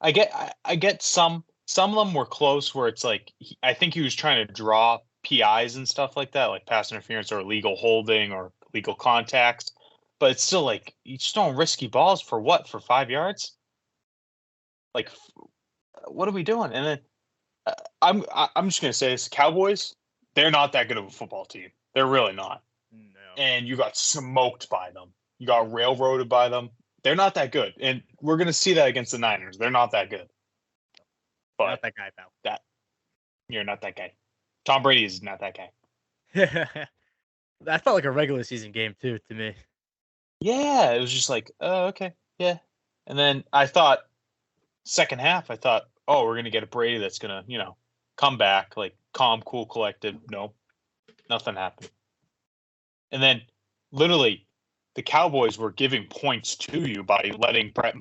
I get some of them were close where it's like I think he was trying to draw PIs and stuff like that, like pass interference or illegal holding or legal contacts. But it's still like you just don't risky balls for what? For 5 yards? Like, what are we doing? And then I'm just gonna say this: Cowboys, they're not that good of a football team. They're really not. No. And you got smoked by them. You got railroaded by them. They're not that good, and we're gonna see that against the Niners. They're not that good. But not that guy, pal. You're not that guy. Tom Brady is not that guy. That felt like a regular season game too to me. Yeah, it was just like, oh, okay, yeah. And then I thought, second half, oh, we're gonna get a Brady that's gonna, come back, like calm, cool, collected. No, nothing happened. And then, literally, the Cowboys were giving points to you by letting Brett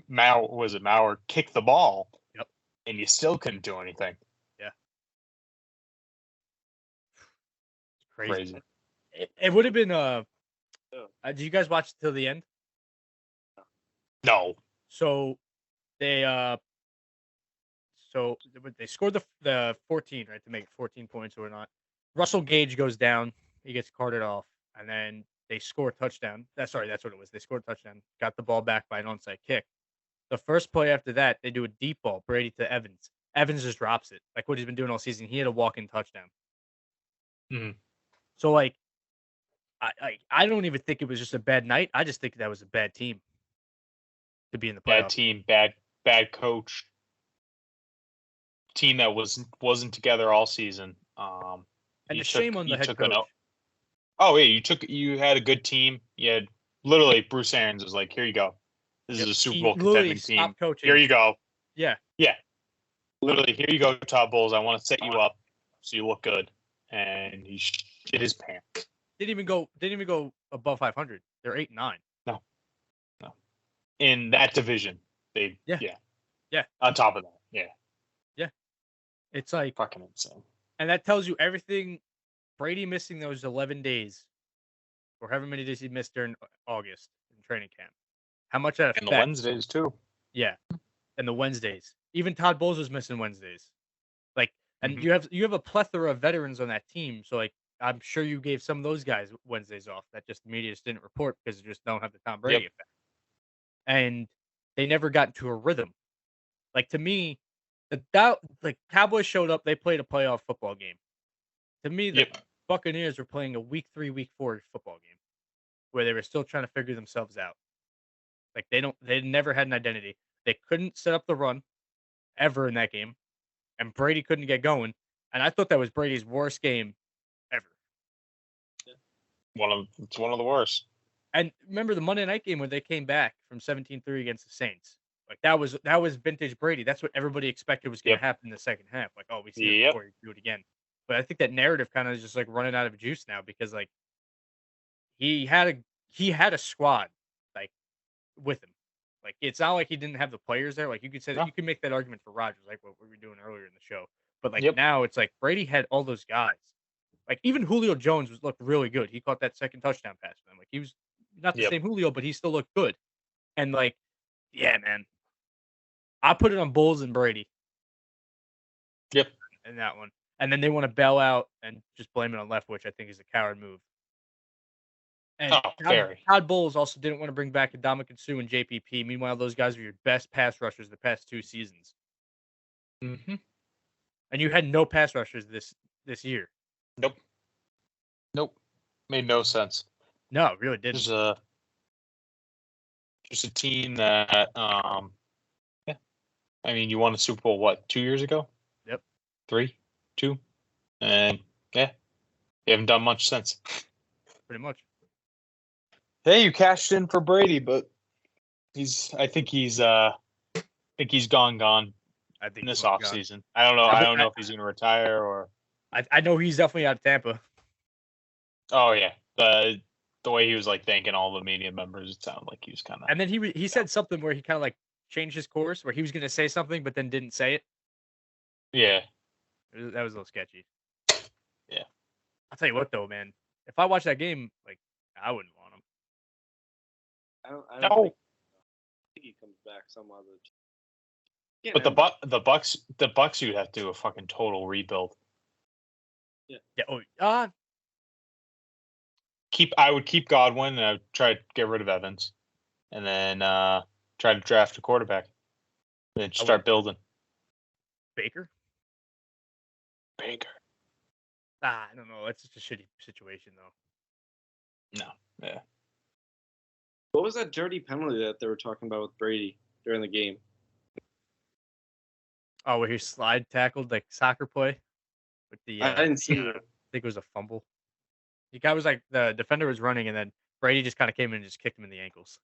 Maurer kick the ball. Yep. And you still couldn't do anything. Yeah. Crazy. It would have been did you guys watch it till the end? No. So they scored the 14, right, to make 14 points or not. Russell Gage goes down, he gets carted off, and then they score a touchdown. That's what it was. They scored a touchdown, got the ball back by an onside kick. The first play after that, they do a deep ball, Brady to Evans. Evans just drops it, like what he's been doing all season. He had a walk-in touchdown. Mm-hmm. So, like, I don't even think it was just a bad night. I just think that was a bad team to be in the playoffs. Bad team, bad coach. Team that wasn't together all season. And shame on the head coach. You had a good team. You had literally Bruce Arians was like, here you go. This is a Super Bowl contending team. Here you go. Yeah. Yeah. Literally, here you go, Todd Bowles. I want to set you up so you look good. And he shit his pants. Didn't even go above 500. They're 8-9. No. In that division, yeah. On top of that, yeah. It's like Fucking insane. And that tells you everything. Brady missing those 11 days, or however many days he missed during August in training camp. How much that affects. And the Wednesdays too. Yeah, and the Wednesdays. Even Todd Bowles was missing Wednesdays. Like, and you have a plethora of veterans on that team. So like, I'm sure you gave some of those guys Wednesdays off. That just the media just didn't report because they just don't have the Tom Brady effect. And they never got into a rhythm. Like to me, like Cowboys showed up, they played a playoff football game. To me, the Buccaneers were playing a week 3, week 4 football game where they were still trying to figure themselves out. Like they never had an identity. They couldn't set up the run ever in that game, and Brady couldn't get going. And I thought that was Brady's worst game ever. It's one of the worst. And remember the Monday night game when they came back from 17-3 against the Saints. Like that was vintage Brady. That's what everybody expected was going to happen in the second half. Like, oh, we see it before you do it again. But I think that narrative kind of is just like running out of juice now because like he had a squad like with him. Like it's not like he didn't have the players there. Like you could say that you could make that argument for Rodgers, like what we were doing earlier in the show. But like now it's like Brady had all those guys. Like even Julio Jones looked really good. He caught that second touchdown pass for them. Like he was not the same Julio, but he still looked good. And like, yeah, man. I put it on Bulls and Brady. Yep. In that one. And then they want to bail out and just blame it on Left, which I think is a coward move. And Todd Bowles also didn't want to bring back Ndamukong Suh and JPP. Meanwhile, those guys were your best pass rushers the past 2 seasons. Mm-hmm. And you had no pass rushers this year. Nope. Made no sense. No, it really didn't. Just a team that, I mean, you won a Super Bowl, 2 years ago? Yep. 3? 2? And, you haven't done much since. Pretty much. Hey, you cashed in for Brady, but I think he's gone. I think in this offseason. I don't know. I don't know if he's going to retire or. I know he's definitely out of Tampa. Oh yeah, the way he was like thanking all the media members, it sounded like he was kind of. And then he said something where he kind of like changed his course, where he was going to say something but then didn't say it. Yeah, that was a little sketchy. Yeah, I'll tell you what though, man. If I watch that game, like I wouldn't want him. I don't think he comes back some other. But the Bucs, you'd have to do a fucking total rebuild. Yeah. Oh, I would keep Godwin and I would try to get rid of Evans, and then try to draft a quarterback, and then start building. Baker. I don't know. That's just a shitty situation, though. No. Yeah. What was that dirty penalty that they were talking about with Brady during the game? Oh, where he slide tackled like soccer play with the. I didn't see it. I think it was a fumble. The guy was like the defender was running, and then Brady just kind of came in and just kicked him in the ankles.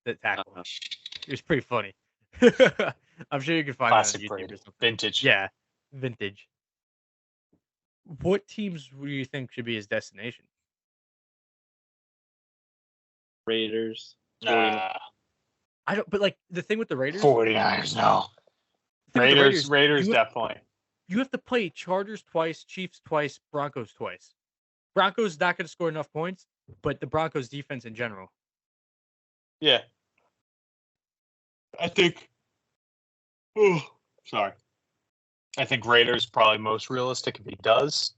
That tackle. It was pretty funny. I'm sure you can find Classic that on YouTube Brady. or something. Vintage. Yeah, vintage. What teams do you think should be his destination? Raiders. I don't. But like the thing with the Raiders. 49ers, no. Raiders definitely. You have to play Chargers twice, Chiefs twice, Broncos twice. Broncos not going to score enough points, but the Broncos defense in general. Yeah. I think. Oh, sorry. I think Raiders probably most realistic. If he does,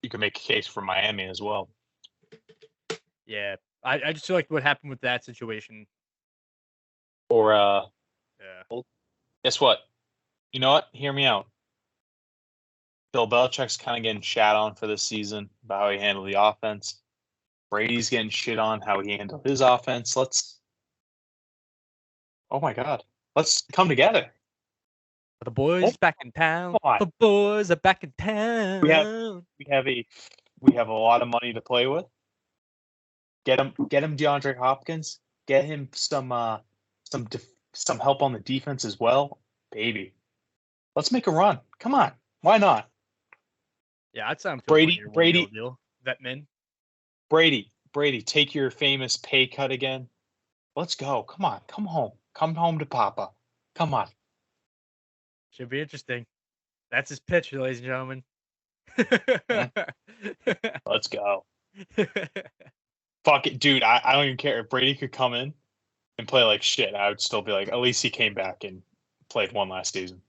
you can make a case for Miami as well. Yeah, I just feel like what happened with that situation. Or yeah. Guess what? You know what? Hear me out. Bill Belichick's kind of getting shat on for this season about how he handled the offense. Brady's getting shit on how he handled his offense. Oh my God. Let's come together. The boys back in town. The boys are back in town. We have a lot of money to play with. Get him DeAndre Hopkins. Get him some help on the defense as well. Baby. Let's make a run. Come on. Why not? Yeah, I'd sign him to Brady deal. Vetman. Brady, take your famous pay cut again. Let's go. Come on. Come home. Come home to Papa. Come on. Should be interesting. That's his pitch, ladies and gentlemen. Let's go. Fuck it, dude. I don't even care. If Brady could come in and play like shit, I would still be like, at least he came back and played one last season.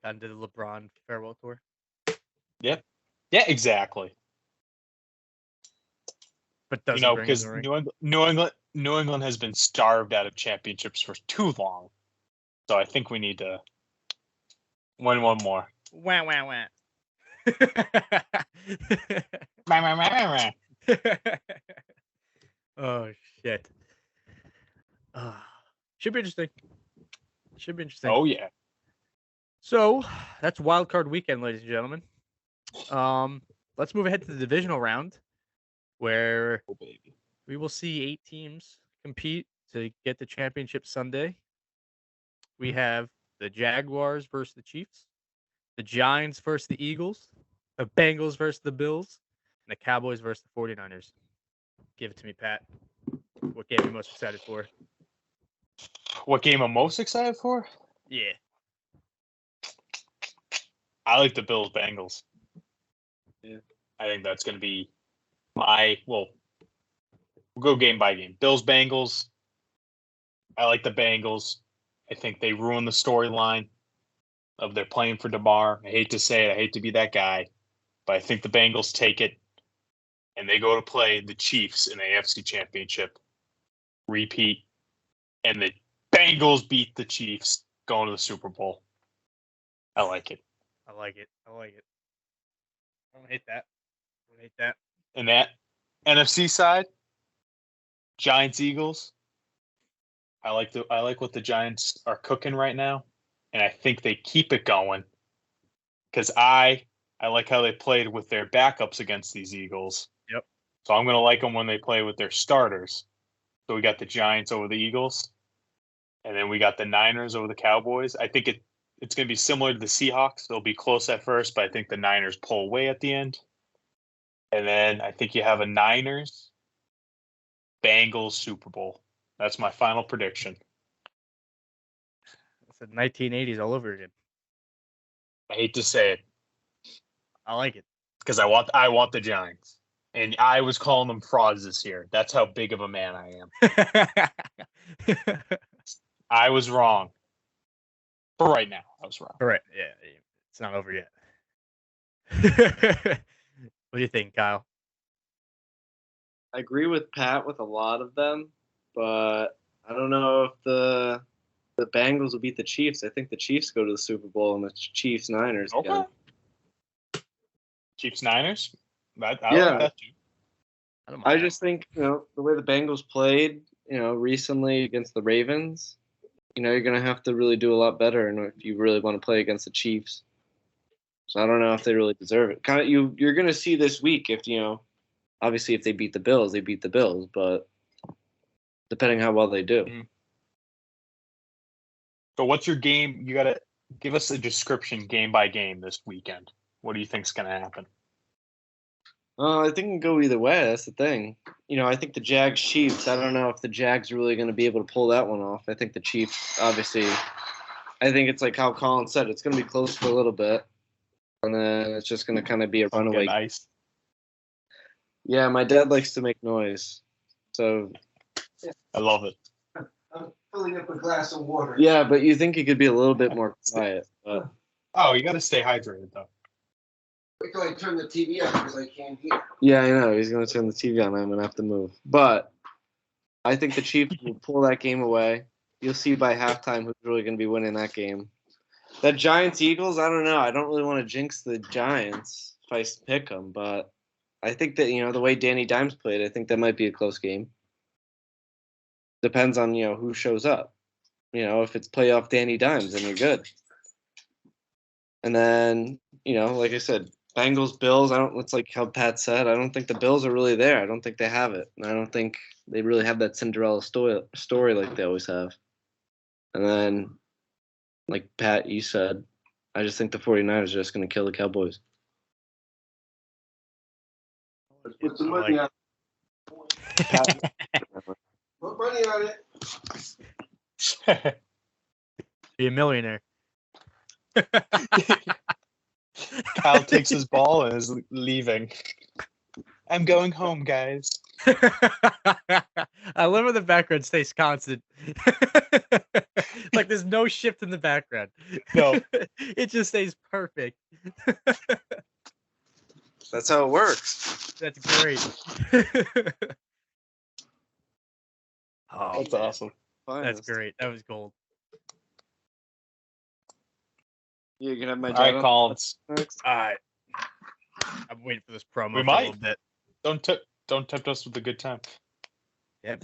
And did the LeBron farewell tour. Yep. Yeah, exactly. But doesn't bring because him the ring. New England has been starved out of championships for too long. So I think we need to win one more. Wah, wah, wah. Oh, shit. Should be interesting. Oh, yeah. So, that's wild card weekend, ladies and gentlemen. Let's move ahead to the divisional round, where we will see 8 teams compete to get the championship Sunday. We have the Jaguars versus the Chiefs, the Giants versus the Eagles, the Bengals versus the Bills, and the Cowboys versus the 49ers. Give it to me, Pat. What game are you most excited for? What game I'm most excited for? Yeah. I like the Bills Bengals. Yeah. I think that's going to be we'll go game by game. Bills Bengals. I like the Bengals. I think they ruin the storyline of their playing for DeMar. I hate to say it. I hate to be that guy, but I think the Bengals take it and they go to play the Chiefs in the AFC Championship. Repeat. And the Bengals beat the Chiefs going to the Super Bowl. I like it. I like it. I don't hate that. And that NFC side, Giants Eagles. I like what the Giants are cooking right now, and I think they keep it going because I like how they played with their backups against these Eagles. Yep. So I'm gonna like them when they play with their starters. So we got the Giants over the Eagles, and then we got the Niners over the Cowboys. I think it's gonna be similar to the Seahawks. They'll be close at first, but I think the Niners pull away at the end. And then I think you have a Niners Bengals Super Bowl. That's my final prediction. It's the 1980s all over again. I hate to say it I like it. because I want the Giants, and I was calling them frauds this year. That's how big of a man I am. I was wrong. For right now, I was wrong. Right. Yeah. It's not over yet. What do you think, Kyle? I agree with Pat with a lot of them, but I don't know if the Bengals will beat the Chiefs. I think the Chiefs go to the Super Bowl and the Chiefs Niners again. Chiefs Niners. I like that too. I just think the way the Bengals played, recently against the Ravens, you're gonna have to really do a lot better, and if you really want to play against the Chiefs. So I don't know if they really deserve it. Kind of, you're gonna see this week if obviously if they beat the Bills, they beat the Bills, but depending how well they do. Mm-hmm. So what's your game? You gotta give us a description game by game this weekend. What do you think's gonna happen? I think it can go either way. That's the thing. I think the Jags Chiefs. I don't know if the Jags are really going to be able to pull that one off. I think the Chiefs, obviously. I think it's like how Colin said. It's going to be close for a little bit, and then it's just going to kind of be a runaway. Nice. Yeah, my dad likes to make noise, so I love it. I'm filling up a glass of water. Yeah, but you think he could be a little bit more quiet. But... Oh, you got to stay hydrated though. Wait till I turn the TV on because I can't hear. Yeah, I know. He's going to turn the TV on. I'm going to have to move. But I think the Chiefs will pull that game away. You'll see by halftime who's really going to be winning that game. That Giants-Eagles, I don't know. I don't really want to jinx the Giants if I pick them. But I think that, the way Danny Dimes played, I think that might be a close game. Depends on, who shows up. If it's playoff Danny Dimes, then you're good. And then, like I said, Bengals, Bills, it's like how Pat said, I don't think the Bills are really there. I don't think they have it. And I don't think they really have that Cinderella story like they always have. And then, like Pat, you said, I just think the 49ers are just going to kill the Cowboys. Put some money on Put money on it. Be a millionaire. Kyle takes his ball and is leaving. I'm going home, guys. I love when the background stays constant. Like there's no shift in the background. No. It just stays perfect. That's how it works. That's great. Oh, That's man. awesome. That's great. That was gold. You can have my All right, dad on Collins. next. All right. I'm waiting for this promo We for might. a little bit. Don't tempt us with a good time. Yep.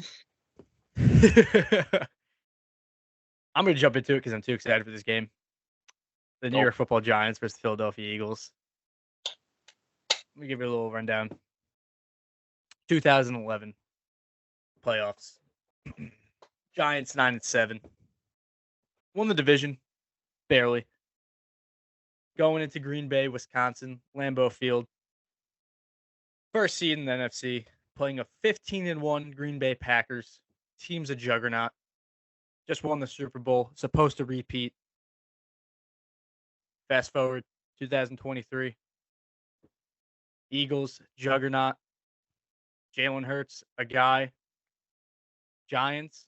I'm going to jump into it because I'm too excited for this game. The New York Football Giants versus the Philadelphia Eagles. Let me give you a little rundown. 2011 playoffs. Giants 9-7. Won the division. Barely. Going into Green Bay, Wisconsin, Lambeau Field. First seed in the NFC. Playing a 15-1 Green Bay Packers. Team's a juggernaut. Just won the Super Bowl. Supposed to repeat. Fast forward 2023. Eagles, juggernaut. Jalen Hurts, a guy. Giants,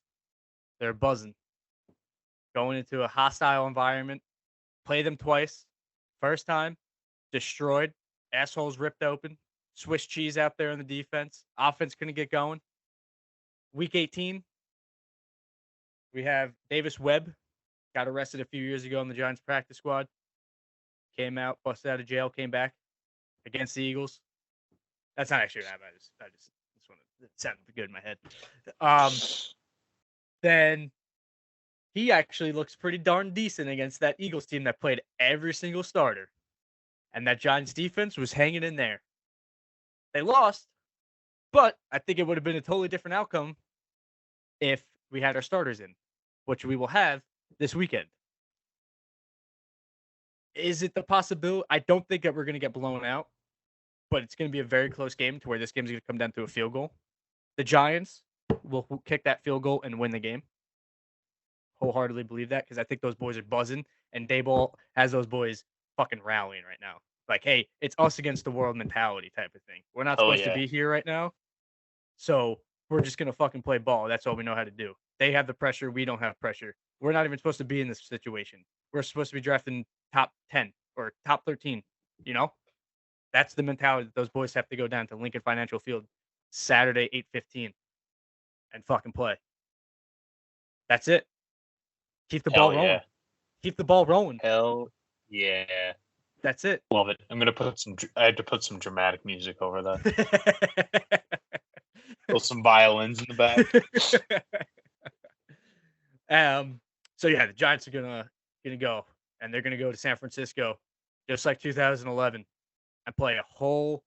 they're buzzing. Going into a hostile environment. Play them twice. First time, destroyed. Assholes ripped open. Swiss cheese out there in the defense. Offense couldn't get going. Week 18, we have Davis Webb. Got arrested a few years ago in the Giants practice squad. Came out, busted out of jail, came back against the Eagles. That's not actually what happened. I just want to, it sounded good in my head. Then he actually looks pretty darn decent against that Eagles team that played every single starter. And that Giants defense was hanging in there. They lost, but I think it would have been a totally different outcome if we had our starters in, which we will have this weekend. Is it the possibility? I don't think that we're going to get blown out, but it's going to be a very close game to where this game's going to come down to a field goal. The Giants will kick that field goal and win the game. Wholeheartedly believe that because I think those boys are buzzing, and Daboll has those boys fucking rallying right now. Like, hey, it's us against the world mentality type of thing. We're not supposed to be here right now, so we're just going to fucking play ball. That's all we know how to do. They have the pressure. We don't have pressure. We're not even supposed to be in this situation. We're supposed to be drafting top 10 or top 13, you know? That's the mentality that those boys have to go down to Lincoln Financial Field Saturday, 8:15 and fucking play. That's it. Keep the ball rolling. Keep the ball rolling. Hell yeah. That's it. Love it. I had to put some dramatic music over that. Put some violins in the back. So yeah, the Giants are gonna go, and they're gonna go to San Francisco, just like 2011, and play a wholehearted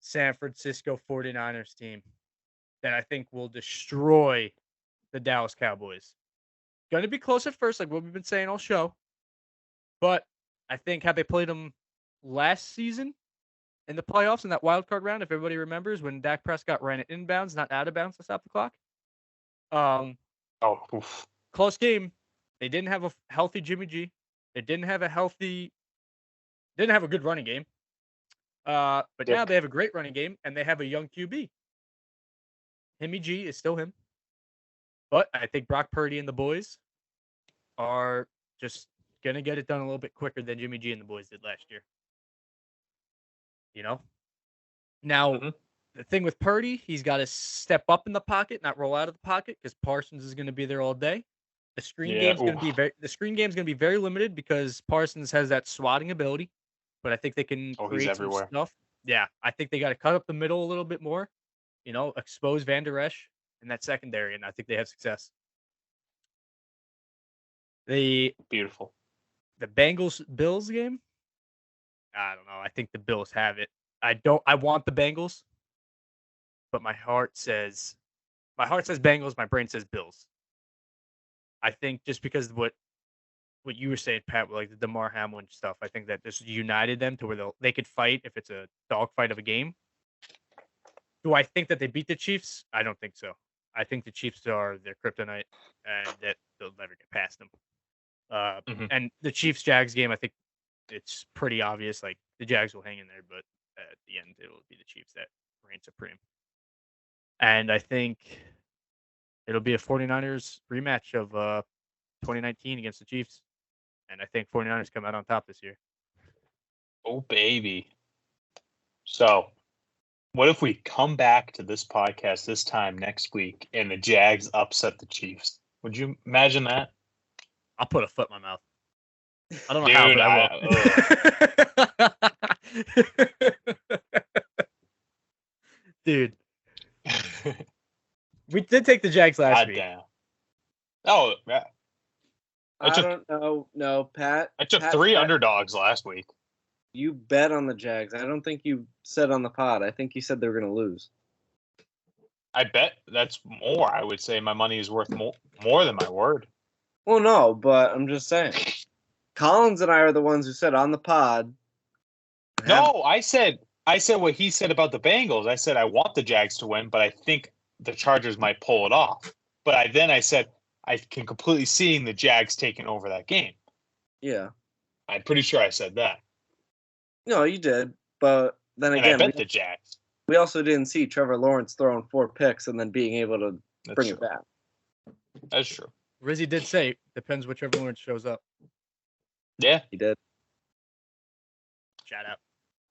San Francisco 49ers team that I think will destroy the Dallas Cowboys. Going to be close at first, like what we've been saying all show, but I think had they played them last season in the playoffs in that wild card round, if everybody remembers, when Dak Prescott ran it inbounds, not out of bounds to stop the clock. Close game. They didn't have a healthy Jimmy G. They didn't have a good running game. But now they have a great running game, and they have a young QB. Jimmy G is still him. But I think Brock Purdy and the boys are just going to get it done a little bit quicker than Jimmy G and the boys did last year. You know? Now, the thing with Purdy, he's got to step up in the pocket, not roll out of the pocket, because Parsons is going to be there all day. The screen game's going to be very limited because Parsons has that swatting ability, but I think they can create some stuff. Yeah, I think they got to cut up the middle a little bit more, you know, expose Van Der Esch in that secondary, and I think they have success. The Bengals Bills game, I don't know. I think the Bills have it. I want the Bengals, but my heart says Bengals, my brain says Bills. I think just because of what you were saying, Pat, like the DeMar Hamlin stuff, I think that just united them to where they could fight if it's a dogfight of a game. Do I think that they beat the Chiefs? I don't think so. I think the Chiefs are their kryptonite, and that they'll never get past them. And the Chiefs-Jags game, I think it's pretty obvious. Like, the Jags will hang in there, but at the end, it'll be the Chiefs that reign supreme. And I think it'll be a 49ers rematch of 2019 against the Chiefs. And I think 49ers come out on top this year. Oh, baby. So, what if we come back to this podcast this time next week and the Jags upset the Chiefs? Would you imagine that? I'll put a foot in my mouth. I don't know how, but I will. Dude. We did take the Jags last week. Damn. Oh, yeah. I don't know. No, Pat. I took three underdogs last week. You bet on the Jags. I don't think you said on the pod. I think you said they were going to lose. I bet that's more. I would say my money is worth more than my word. Well, no, but I'm just saying. Collins and I are the ones who said on the pod. No, I said what he said about the Bengals. I said I want the Jags to win, but I think the Chargers might pull it off. But I said I can completely see the Jags taking over that game. Yeah. I'm pretty sure I said that. No, you did. But then And again, I bet the Jags. We also didn't see Trevor Lawrence throwing 4 picks and then being able to bring it back. That's true. Rizzy did say depends which Trevor Lawrence shows up. Yeah, he did. Shout out.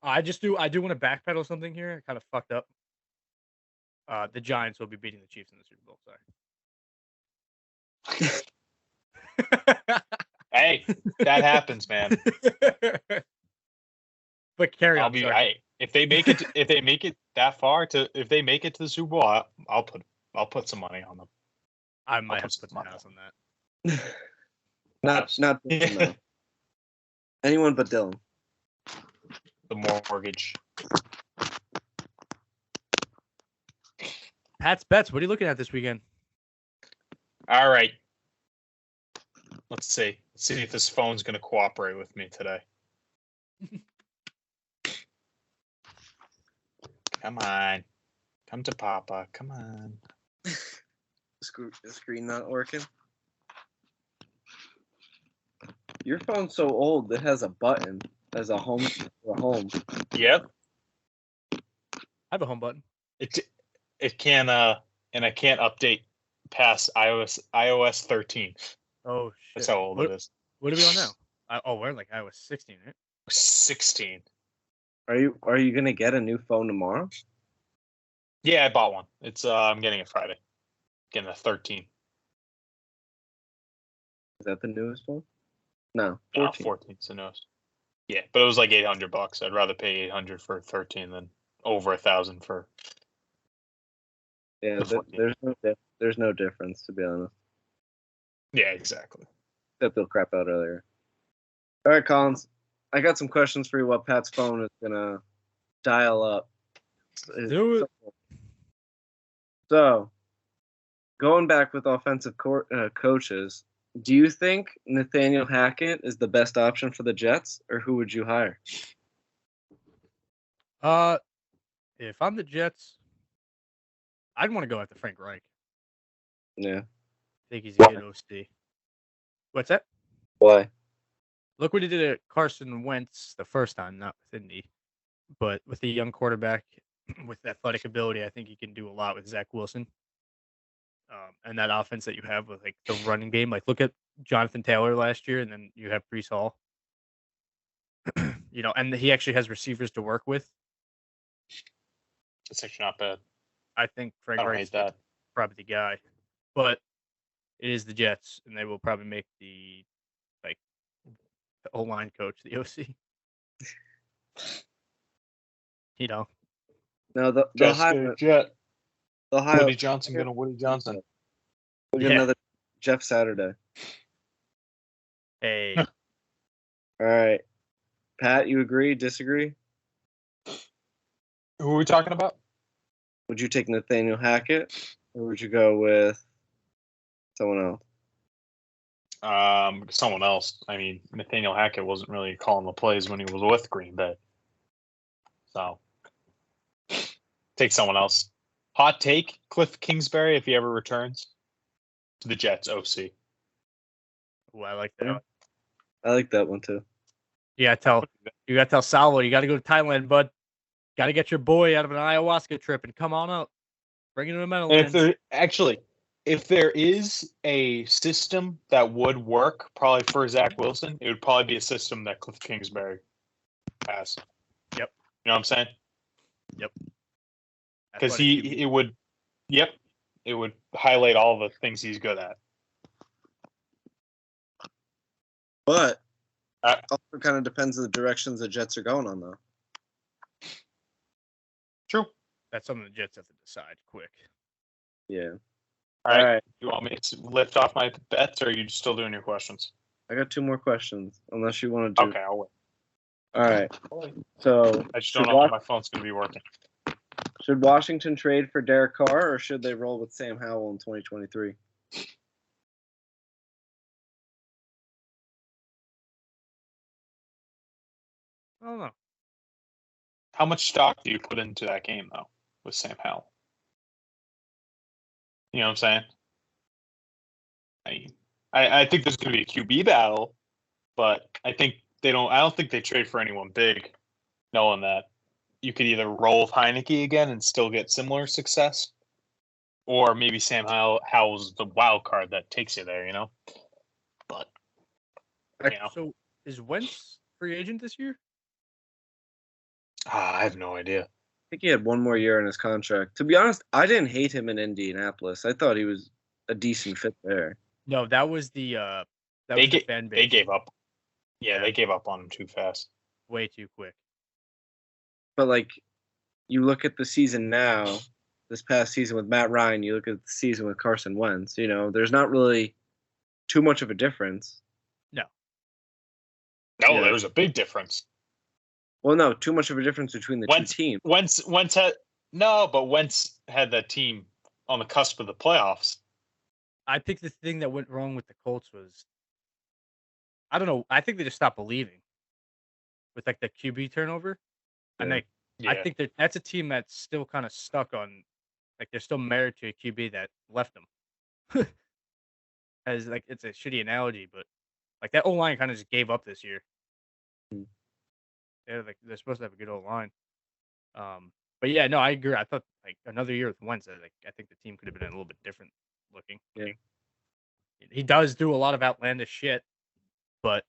I do want to backpedal something here. I kind of fucked up. The Giants will be beating the Chiefs in the Super Bowl. Sorry. Hey, that happens, man. But carry on. If they make it that far if they make it to the Super Bowl, I'll put some money on them. I might have to put my house on that. not Dylan, though. Anyone but Dylan. The mortgage. Pat's bets. What are you looking at this weekend? All right. Let's see. Let's see if this phone's going to cooperate with me today. Come on. Come to Papa. Come on. The screen not working? Your phone's so old, it has a button as a home. Yep. I have a home button. It can and I can't update past iOS 13. Oh shit. That's how old it is. What are we on now? We're like iOS 16, right? 16. Are you gonna get a new phone tomorrow? Yeah, I bought one. It's I'm getting it Friday. Getting a 13. Is that the newest one? No, 14. 14 is the newest. Yeah, but it was like $800. I'd rather pay $800 for 13 than over $1,000 for. Yeah, there's no difference, to be honest. Yeah, exactly. Except they'll crap out earlier. All right, Collins. I got some questions for you while Pat's phone is gonna dial up. Do it. So, going back with offensive coaches, do you think Nathaniel Hackett is the best option for the Jets, or who would you hire? If I'm the Jets, I'd want to go after Frank Reich. Yeah. I think he's a good OC. What's that? Why? Look what he did at Carson Wentz the first time, not with Indy, but with a young quarterback with athletic ability, I think he can do a lot with Zach Wilson. And that offense that you have with like the running game, like look at Jonathan Taylor last year, and then you have Breece Hall. And he actually has receivers to work with. It's actually not bad. I think Frank Reich's probably the guy, but it is the Jets, and they will probably make the O-line coach, the OC. No, they'll hire Jet. They'll hire Woody Johnson going to Woody Johnson. We'll get another Jeff Saturday. Hey. All right. Pat, you agree? Disagree? Who are we talking about? Would you take Nathaniel Hackett, or would you go with someone else? Someone else. I mean, Nathaniel Hackett wasn't really calling the plays when he was with Green Bay. So, Take someone else. Hot take: Cliff Kingsbury, if he ever returns to the Jets, OC. Ooh, I like that. I like that one too. You gotta tell Salvo, you gotta go to Thailand, bud. Gotta get your boy out of an ayahuasca trip and come on up. Bring him to the Meadowlands. If there is a system that would work probably for Zach Wilson, it would probably be a system that Cliff Kingsbury has. Yep. You know what I'm saying? Yep. Because it would highlight all the things he's good at. But also kind of depends on the directions the Jets are going on, though. True. That's something the Jets have to decide quick. Yeah. All right. You want me to lift off my bets, or are you still doing your questions? I got 2 more questions, unless you want to do. Okay, I'll wait. All right. So I just don't know if my phone's going to be working. Should Washington trade for Derek Carr, or should they roll with Sam Howell in 2023? I don't know. How much stock do you put into that game, though, with Sam Howell? You know what I'm saying? I think there's going to be a QB battle, but I don't think they trade for anyone big, knowing that you could either roll with Heineke again and still get similar success, or maybe Sam Howell's the wild card that takes you there, you know? But, So is Wentz free agent this year? I have no idea. I think he had 1 more year in his contract. To be honest, I didn't hate him in Indianapolis. I thought he was a decent fit there. No, that was the fan base. They gave up. Yeah, they gave up on him too fast. Way too quick. But, like, you look at the season now, this past season with Matt Ryan, you look at the season with Carson Wentz, there's not really too much of a difference. No. No, there was a big difference. Well, no, too much of a difference between the two teams. Wentz had that team on the cusp of the playoffs. I think the thing that went wrong with the Colts was, I don't know. I think they just stopped believing with like the QB turnover, and I think that's a team that's still kind of stuck on, like they're still married to a QB that left them. As like it's a shitty analogy, but like that O-line kind of just gave up this year. They're supposed to have a good O-line. But yeah, no, I agree. I thought like another year with Wentz, I think the team could have been a little bit different looking. Yeah. He does do a lot of outlandish shit, but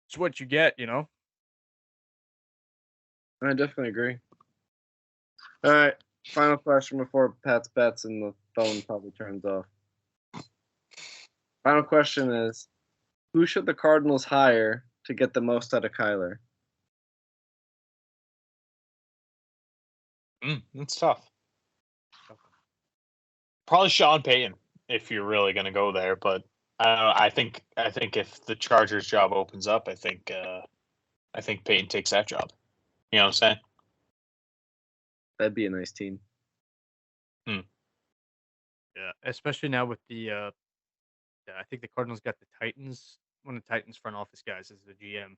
it's what you get, I definitely agree. All right, final question before Pat's bets and the phone probably turns off. Final question is, who should the Cardinals hire to get the most out of Kyler? It's tough. Probably Sean Payton, if you're really going to go there. But I don't know. I think if the Chargers job opens up, I think Payton takes that job. You know what I'm saying? That'd be a nice team. Yeah, especially now with the I think the Cardinals got the Titans, one of the Titans front office guys is the GM.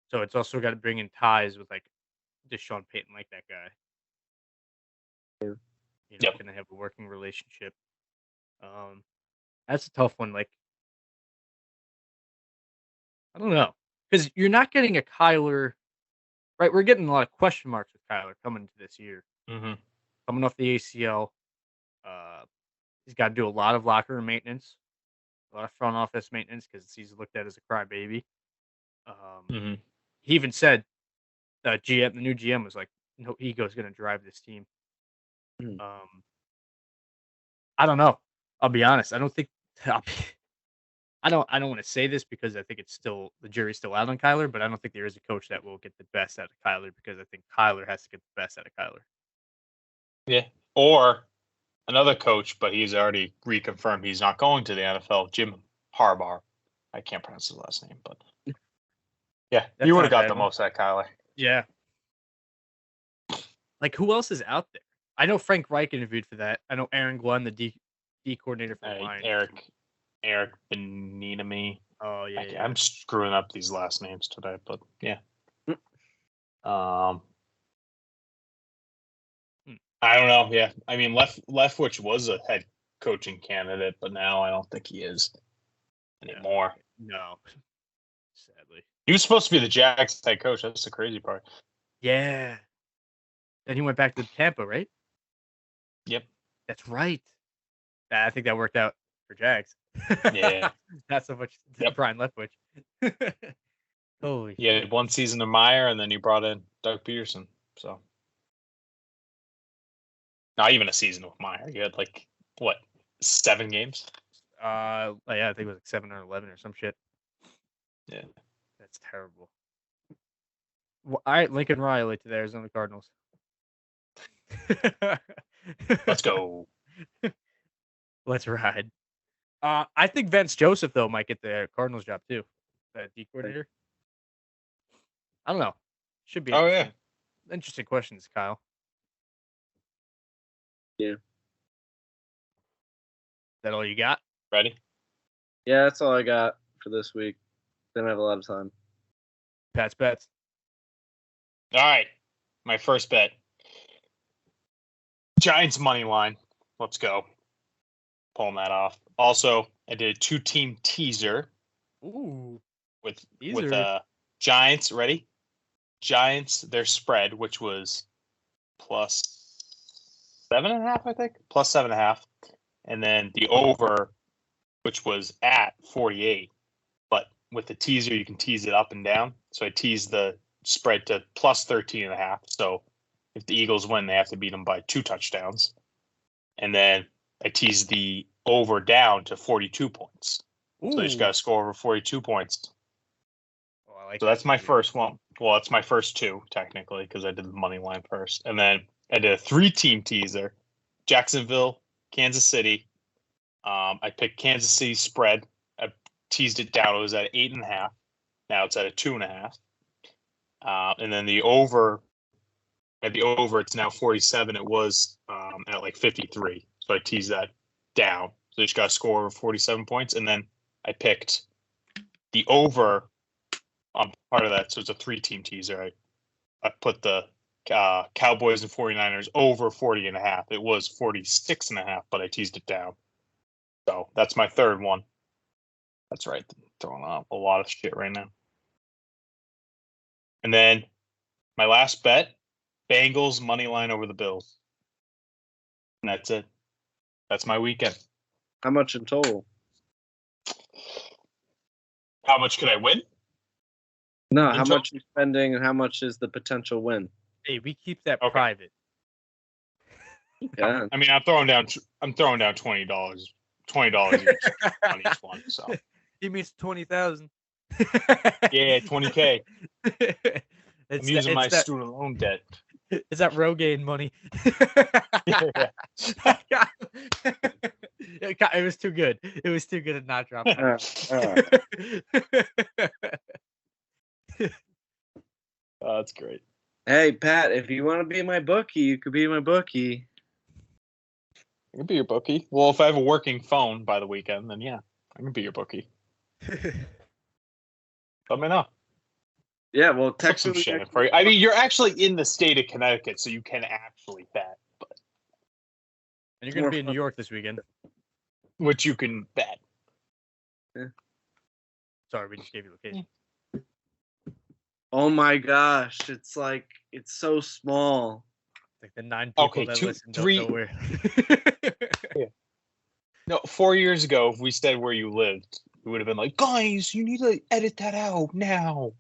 So it's also got to bring in ties with like just Sean Payton, like that guy. Can they have a working relationship? That's a tough one. Like, I don't know, because you're not getting a Kyler, right? We're getting a lot of question marks with Kyler coming into this year. Mm-hmm. Coming off the ACL, he's got to do a lot of locker room maintenance, a lot of front office maintenance because he's looked at as a crybaby. He even said the new GM was like, no ego is going to drive this team. I don't know. I'll be honest. I don't think I don't want to say this because I think it's still the jury's still out on Kyler, but I don't think there is a coach that will get the best out of Kyler because I think Kyler has to get the best out of Kyler. Yeah. Or another coach, but he's already reconfirmed he's not going to the NFL, Jim Harbaugh. I can't pronounce his last name, but yeah, you would have got the most out of Kyler. Yeah. Like, who else is out there? I know Frank Reich interviewed for that. I know Aaron Glenn, the D coordinator for the Lions. Eric Benini. Oh, yeah. I'm screwing up these last names today, but yeah. I don't know. Yeah, I mean, Leftwich was a head coaching candidate, but now I don't think he is anymore. No, sadly. He was supposed to be the Jags head coach. That's the crazy part. Yeah. Then he went back to Tampa, right? Yep. That's right. I think that worked out for Jags. Yeah. Not so much Brian Leftwich. Holy He had shit. one season of Meyer, and then he brought in Doug Peterson. So not even a season with Meyer. You had like what, 7 games? Yeah, I think it was like 7 or 11 or some shit. Yeah. That's terrible. Well, all right, Lincoln Riley to the Arizona Cardinals. Let's go. Let's ride. I think Vance Joseph though might get the Cardinals job too. D coordinator. I don't know. Should be. Oh yeah. Interesting questions, Kyle. Yeah. Is that all you got? Ready? Yeah, that's all I got for this week. Didn't have a lot of time. Pat's bets. All right. My first bet. Giants money line. Let's go. Pulling that off. Also, I did a 2-team teaser. Ooh. With Teaser. Giants. Ready? Giants, their spread, which was plus 7.5, I think. Plus 7.5. And then the over, which was at 48. But with the teaser, you can tease it up and down. So I teased the spread to plus 13.5. So if the Eagles win, they have to beat them by 2 touchdowns. And then I teased the over down to 42 points. Ooh. So you just got to score over 42 points. Oh, I like So that that's my teaser. first one. Well, that's my first 2, technically, because I did the money line first. And then I did a 3-team teaser. Jacksonville, Kansas City. I picked Kansas City spread. I teased it down. It was at 8.5. Now it's at a 2.5. And then the over, it's now 47. It was at like 53. So I teased that down. So you just got to score over 47 points. And then I picked the over on part of that. So it's a 3-team teaser. I put the Cowboys and 49ers over 40.5. It was 46.5, but I teased it down. So that's my third one. That's right. Throwing out a lot of shit right now. And then my last bet, Bengals money line over the Bills. And that's it. That's my weekend. How much in total? How much could I win? No, In how total? much you spending and how much is the potential win? Hey, we keep that Okay. private. Yeah. I mean, I'm throwing down $20. $20 each on each one. So He means 20,000. yeah, 20K. I'm It's using my that, student loan debt. It's that Rogaine money. Yeah. It was too good. It was too good to not drop Uh, that. Oh, that's great. Hey, Pat, if you want to be my bookie, you could be my bookie. I can be your bookie. Well, if I have a working phone by the weekend, then yeah, I can be your bookie. Let me know. Yeah, well, Put some technically, shit in for you. I mean, you're actually in the state of Connecticut, so you can actually bet, but And you're going to be in New York this weekend. which you can bet. Yeah. Sorry, we just gave you location. Oh my gosh, it's so small. Like the 9 people Okay, that 2, listen 3. don't know where. No, 4 years ago, if we said where you lived, we would have been like, guys, you need to edit that out now.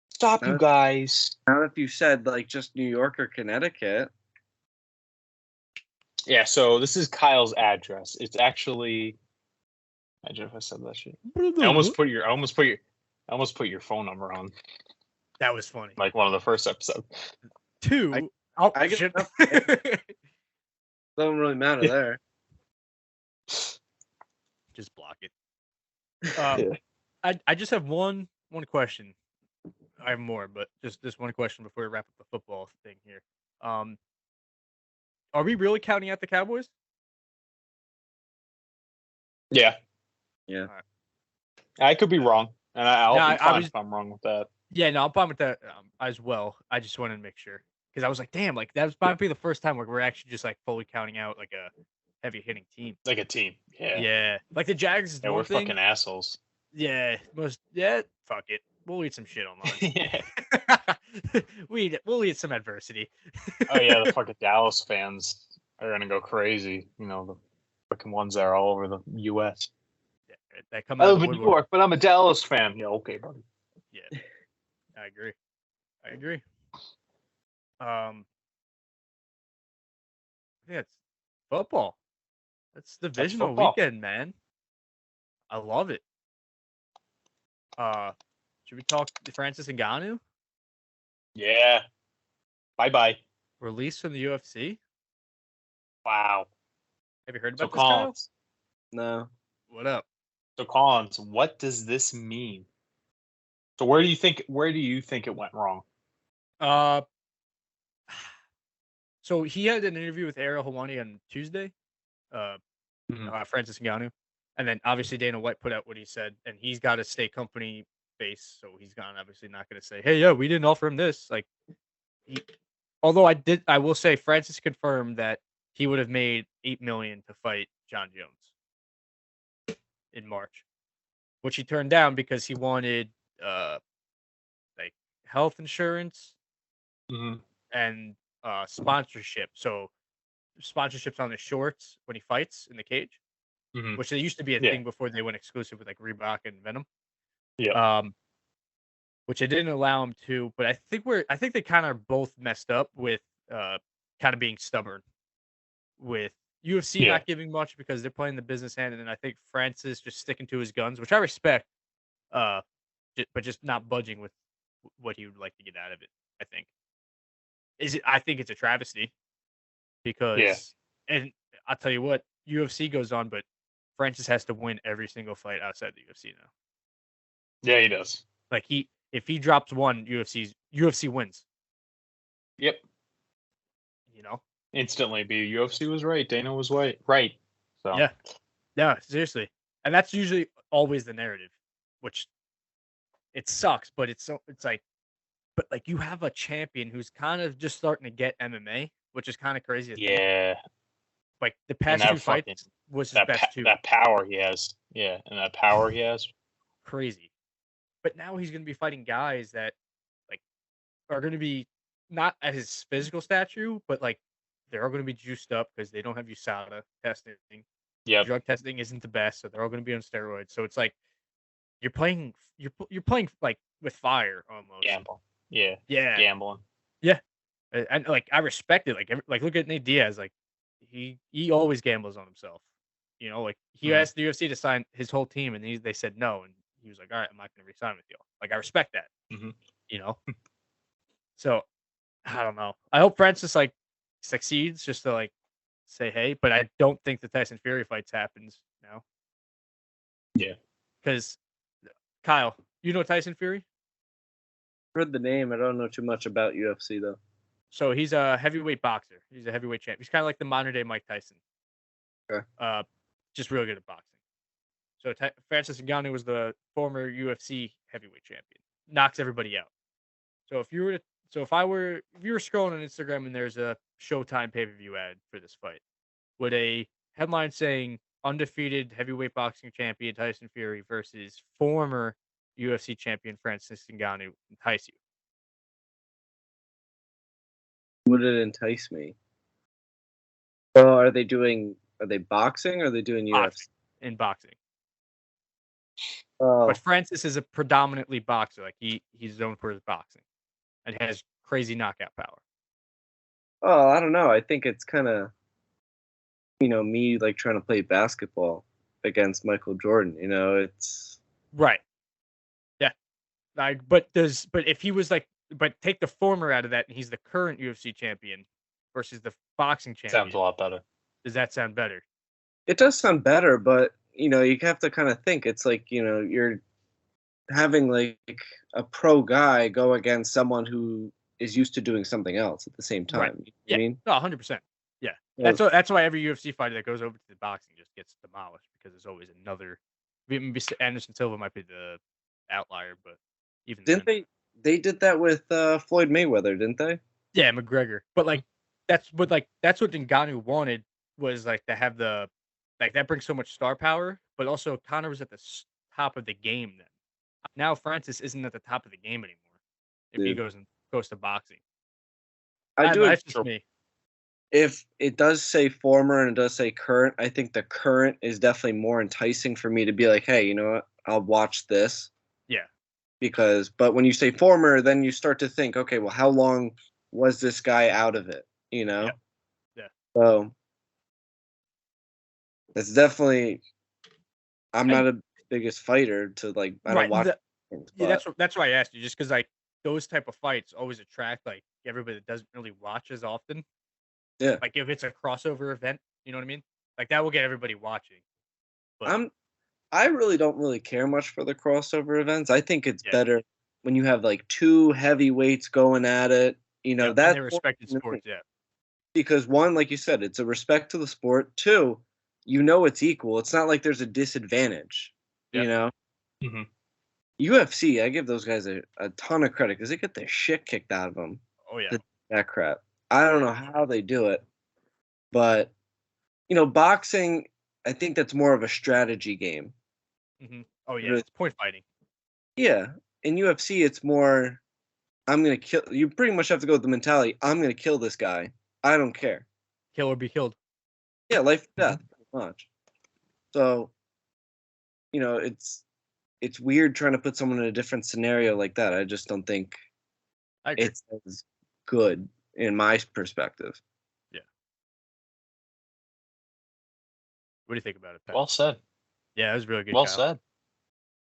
Stop, you guys. Not if you said just New York or Connecticut. Yeah, so this is Kyle's address. It's actually. Imagine if I said that shit. I almost put your phone number on That was funny. like one of the first episodes. 2. I get shit. Doesn't really matter there. Just block it. I just have one question. I have more, but just this one question before we wrap up the football thing here. Are we really counting out the Cowboys? Yeah. Yeah. Right. I could be wrong, and I'll No, be fine if I'm wrong with that. Yeah, no, I'm fine with that as well. I just wanted to make sure. because I was like, damn, like that might be the first time where we're actually just like fully counting out like a heavy hitting team. Like a team. Yeah. Yeah, like the Jags is Yeah, one we're thing. fucking assholes. Yeah, fuck it. We'll eat some shit online. Yeah. We'll eat some adversity. Oh yeah, the fucking Dallas fans are gonna go crazy. You know, the fucking ones that are all over the U.S. Yeah, that come I out of live the in New woodwork. York, but I'm a Dallas fan. Yeah, okay, buddy. Yeah, I agree. Yeah, it's football. That's divisional football. weekend, man. I love it. Should we talk Francis Ngannou? Yeah. Bye. Released from the UFC? Wow. Have you heard So about this, Kyle? Collins. No. What up? So Collins, what does this mean? So where do you think it went wrong? So he had an interview with Ariel Helwani on Tuesday. Francis Ngannou, and then obviously Dana White put out what he said, and he's got a state company base, so he's obviously not going to say, "Hey, yeah, we didn't offer him this." Like, although I will say Francis confirmed that he would have made $8 million to fight John Jones in March, which he turned down because he wanted like health insurance and sponsorship. So sponsorships on his shorts when he fights in the cage, which they used to be a thing before they went exclusive with like Reebok and Venom. Yeah. Which they didn't allow him to, but I think they kind of both messed up with kind of being stubborn with UFC not giving much because they're playing the business hand, and then I think Francis just sticking to his guns, which I respect, but just not budging with what he would like to get out of it. I think it's a travesty because, and I'll tell you what, UFC goes on, but Francis has to win every single fight outside the UFC now. Yeah, he does. Like if he drops one, UFC wins. Yep. You know, instantly be UFC was right. Dana was right. So yeah, seriously, and that's usually always the narrative, which it sucks, but it's like you have a champion who's kind of just starting to get MMA, which is kind of crazy. Yeah. Like the past two fights was his best two. That power he has. Yeah, and that power he has. Crazy. But now he's going to be fighting guys that like are going to be not at his physical stature, but like they're all going to be juiced up because they don't have USADA testing. Yeah, drug testing isn't the best, so they're all going to be on steroids. So it's like you're playing like with fire almost. Gambling. Yeah, and like I respect it. Like look at Nate Diaz. Like he always gambles on himself. You know, like he asked the UFC to sign his whole team, and they said no, and he was like, "All right, I'm not going to re-sign with you." Like I respect that. You know. So I don't know. I hope Francis like succeeds just to like say hey, but I don't think the Tyson Fury fights happens now. Yeah. Because Kyle, you know Tyson Fury? Heard the name. I don't know too much about UFC though. So he's a heavyweight boxer. He's a heavyweight champ. He's kind of like the modern day Mike Tyson. Okay. Just real good at boxing. So Francis Ngannou was the former UFC heavyweight champion. Knocks everybody out. So if you were scrolling on Instagram and there's a Showtime pay-per-view ad for this fight, would a headline saying undefeated heavyweight boxing champion Tyson Fury versus former UFC champion Francis Ngannou entice you? Would it entice me? Oh, are they boxing or are they doing UFC? In boxing. Oh. But Francis is a predominantly boxer. Like he's known for his boxing and has crazy knockout power. Oh, I don't know. I think it's kind of, me like trying to play basketball against Michael Jordan. It's right. Yeah. But if he was take the former out of that and he's the current UFC champion versus the boxing champion. Sounds a lot better. Does that sound better? It does sound better, but you have to kind of think. It's like, you're having like a pro guy go against someone who is used to doing something else at the same time. Right. You know what I mean? No, 100%. Yeah. That's why every UFC fighter that goes over to the boxing just gets demolished because there's always another. Maybe Anderson Silva might be the outlier, but even they did that with Floyd Mayweather, didn't they? Yeah, McGregor. But that's what Ngannou wanted was to have the that brings so much star power, but also Conor was at the top of the game then. Now Francis isn't at the top of the game anymore. If he Dude. goes to boxing. I do. That's just me. If it does say former and it does say current, I think the current is definitely more enticing for me to be like, hey, you know what? I'll watch this. Yeah. But when you say former, then you start to think, okay, well, how long was this guy out of it? You know? Yeah. So that's definitely. I'm not a biggest fighter to I don't watch. Yeah, that's why I asked you, just because those type of fights always attract everybody that doesn't really watch as often. Yeah. If it's a crossover event, you know what I mean? That will get everybody watching. But I really don't really care much for the crossover events. I think it's better when you have two heavyweights going at it. You know, that they're respected sports, because one, like you said, it's a respect to the sport. Two, it's equal. It's not like there's a disadvantage. Yep. You know? Mm-hmm. UFC, I give those guys a ton of credit because they get the shit kicked out of them. Oh yeah. That crap. I don't know how they do it, but boxing, I think that's more of a strategy game. Mm-hmm. Oh yeah, it's point fighting. Yeah, in UFC, it's more. I'm gonna kill. You pretty much have to go with the mentality. I'm gonna kill this guy. I don't care. Kill or be killed. Yeah, life or death, pretty much. So, it's weird trying to put someone in a different scenario like that. I just don't think it's as good in my perspective. Yeah. What do you think about it, Pat? Well said. Yeah, it was really good. Well Kyle. said.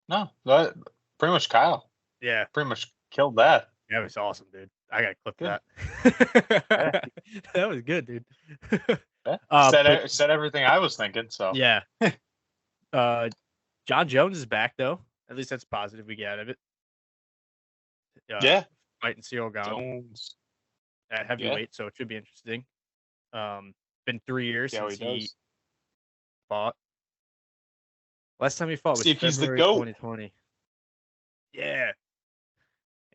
No, that pretty much Kyle. Yeah. Pretty much killed that. That was awesome, dude. I got to clip Good. that. That was good, dude. Said everything I was thinking, so. Yeah. John Jones is back, though. At least that's positive we get out of it. Yeah. Fighting Cyril Gane Jones. at heavyweight, so it should be interesting. Been 3 years since he fought. Last time he fought was February 2020. Yeah.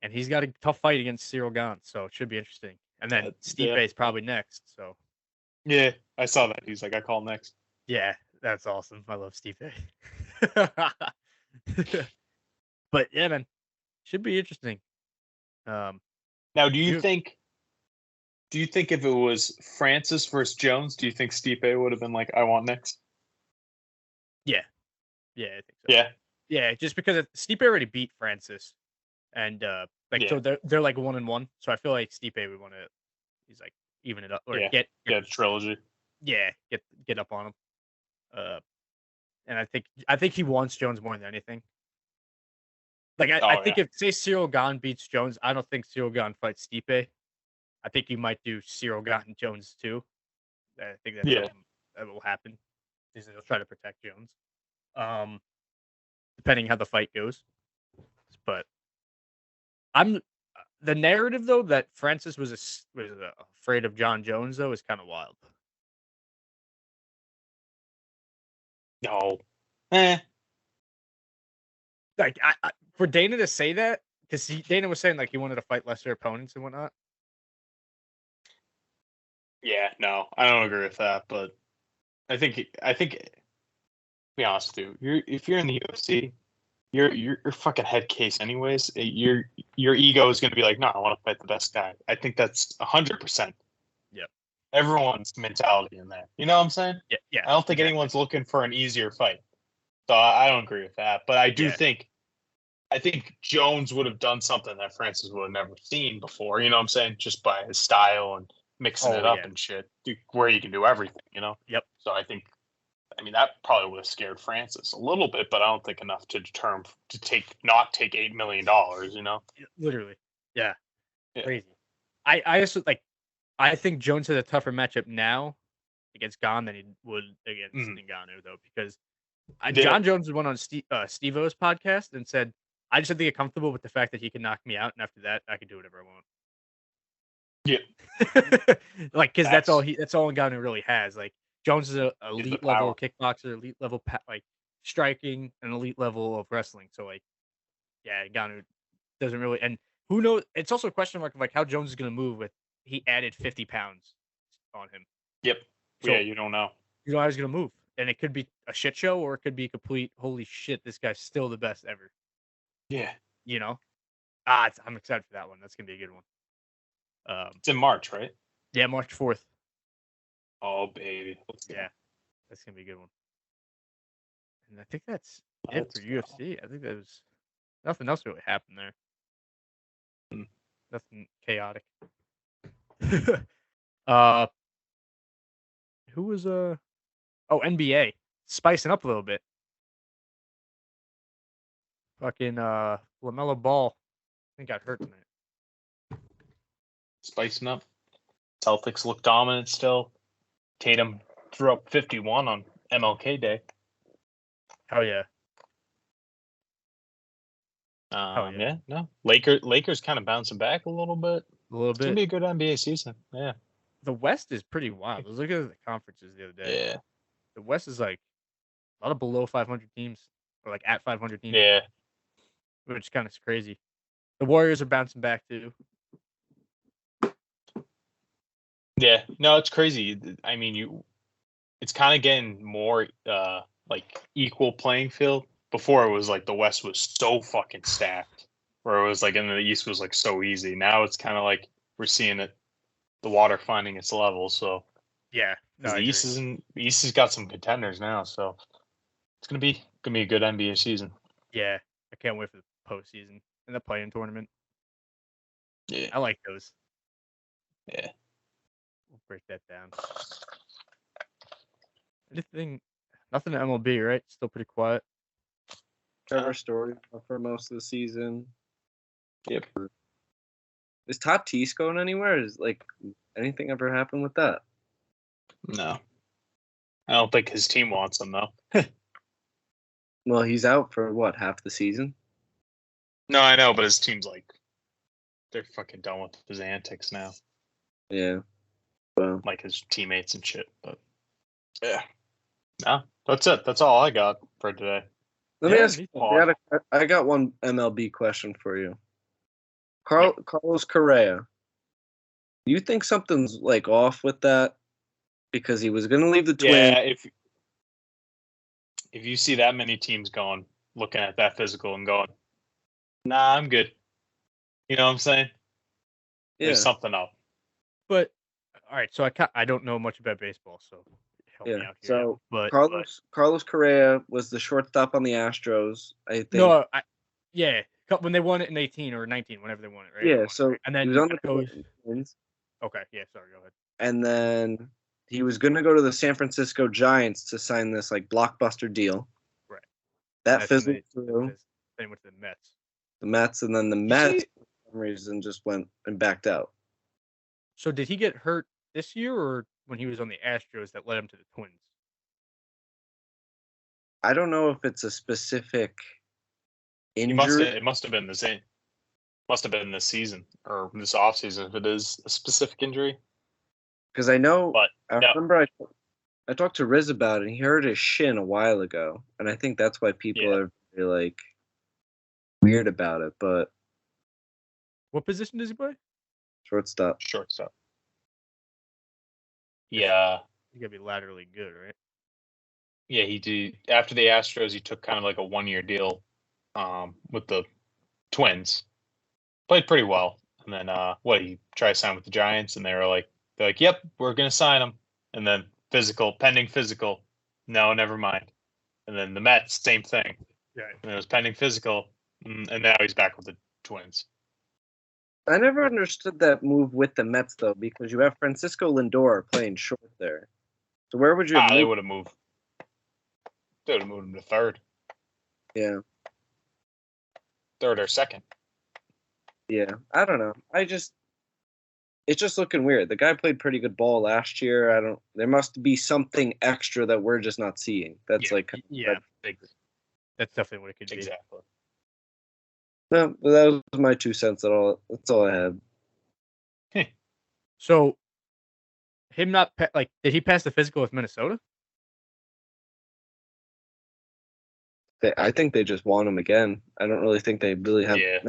And he's got a tough fight against Cyril Gane, so it should be interesting. And then Stipe is probably next, so. Yeah, I saw that. He's like, I call next. Yeah, that's awesome. I love Stipe. But yeah, man, should be interesting. Now, do you think if it was Francis versus Jones, do you think Stipe would have been like, I want next? Yeah. Yeah, I think so. Yeah. Yeah, just because Stipe already beat Francis. And so they're like 1-1. So I feel like Stipe would want to even it up or get a trilogy. Yeah, get up on him. And I think he wants Jones more than anything. I think if say Cyril Gane beats Jones, I don't think Cyril Gane fights Stipe. I think you might do Cyril Gane and Jones too. I think that's something that will happen. They'll try to protect Jones. Depending how the fight goes. But the narrative though that Francis was afraid of John Jones though is kind of wild. No. For Dana to say that, because Dana was saying he wanted to fight lesser opponents and whatnot. Yeah, no, I don't agree with that, but I think to be honest with you, if you're in the UFC, you're fucking head case anyways. Your ego is gonna be like, no, I want to fight the best guy. I think that's 100%. Yep. Everyone's mentality in there. You know what I'm saying? Yeah. I don't think anyone's looking for an easier fight. So I don't agree with that. But I do think Jones would have done something that Francis would have never seen before. You know what I'm saying? Just by his style and mixing it up and shit, where you can do everything. You know? Yep. So I that probably would have scared Francis a little bit, but I don't think enough to determine to not take $8 million. You know? Literally. Yeah. Crazy. I also I think Jones has a tougher matchup now against Gane than he would against Ngannou though, because John Jones went on Steve-O's podcast and said, I just have to get comfortable with the fact that he can knock me out, and after that, I can do whatever I want. Yeah. Because that's all Ngannou really has. Jones is an elite level kickboxer, elite level striking, and elite level of wrestling. So Ngannou doesn't really. And who knows? It's also a question mark of how Jones is going to move with he added 50 pounds on him. Yep. So, yeah, you don't know. You know how he's going to move. And it could be a shit show or it could be complete, holy shit, this guy's still the best ever. Yeah. You know? I'm excited for that one. That's going to be a good one. It's in March, right? Yeah, March 4th. Oh, baby. Let's go. Yeah. That's going to be a good one. And I think that's it for UFC. I think that was nothing else really happened there. Nothing chaotic. Who was NBA spicing up a little bit. Fucking LaMelo Ball, I think got hurt tonight. Spicing up. Celtics look dominant still. Tatum threw up 51 on MLK Day. Hell yeah. Yeah, no. Lakers kind of bouncing back a little bit. It's gonna be a good NBA season. Yeah. The West is pretty wild. I was looking at the conferences the other day. Yeah. The West is like a lot of below 500 teams, or like at 500 teams. Yeah. Which is kind of crazy. The Warriors are bouncing back too. Yeah. No, it's crazy. I mean, it's kind of getting more like equal playing field. Before it was like the West was so fucking stacked, where it was like, and the East was like so easy. Now it's kind of like we're seeing it, the water finding its level. So yeah, the East has got some contenders now. So it's gonna be a good NBA season. Yeah, I can't wait for the postseason and the play-in tournament. Yeah, I like those. Yeah, we'll break that down. Nothing to MLB, right? Still pretty quiet. Trevor Story for most of the season. Yep. Is Tatis going anywhere? Is like anything ever happened with that? No. I don't think his team wants him though. Well, he's out for what, half the season? No, I know, but his team's like they're fucking done with his antics now. Yeah. Well, like his teammates and shit. But yeah. No, that's it. That's all I got for today. Let me ask you. I got one MLB question for you. Carlos Correa. Do you think something's like off with that? Because he was going to leave the Twins. Yeah, if you see that many teams looking at that physical and going, nah, I'm good. You know what I'm saying? Yeah. There's something up. But all right, so I don't know much about baseball, so help me out here. So Carlos Correa was the shortstop on the Astros, I think. No, when they won it in 18 or 19, whenever they won it, right? Yeah, so and then he was on the Twins. Okay, yeah, sorry, go ahead. And then he was going to go to the San Francisco Giants to sign this like blockbuster deal. Right. That fizzled through. Then he went to the Mets. The Mets, and then the Mets, for some reason, just went and backed out. So did he get hurt this year, or when he was on the Astros that led him to the Twins? I don't know if it's a specific injury. It must have been the same. Must have been this season or this offseason if it is a specific injury. Because I know, remember I talked to Riz about it, and he hurt his shin a while ago, and I think that's why people are really, like, weird about it. But what position does he play? Shortstop. Yeah. He's gotta be laterally good, right? Yeah, he did. After the Astros, he took kind of like a 1-year deal with the Twins. Played pretty well. And then he tried to sign with the Giants, and they're like, yep, we're gonna sign him. And then pending physical. No, never mind. And then the Mets, same thing. Yeah. And it was pending physical, and now he's back with the Twins. I never understood that move with the Mets though, because you have Francisco Lindor playing short there. So where would you? They would have moved. They would have moved him to third. Yeah. Third or second. Yeah, I don't know. It's just looking weird. The guy played pretty good ball last year. There must be something extra that we're just not seeing. That's that's definitely what it could be. Exactly. No, that was my 2 cents. That's all I had. So, him not did he pass the physical with Minnesota? I think they just want him again. I don't really think they really have. Yeah.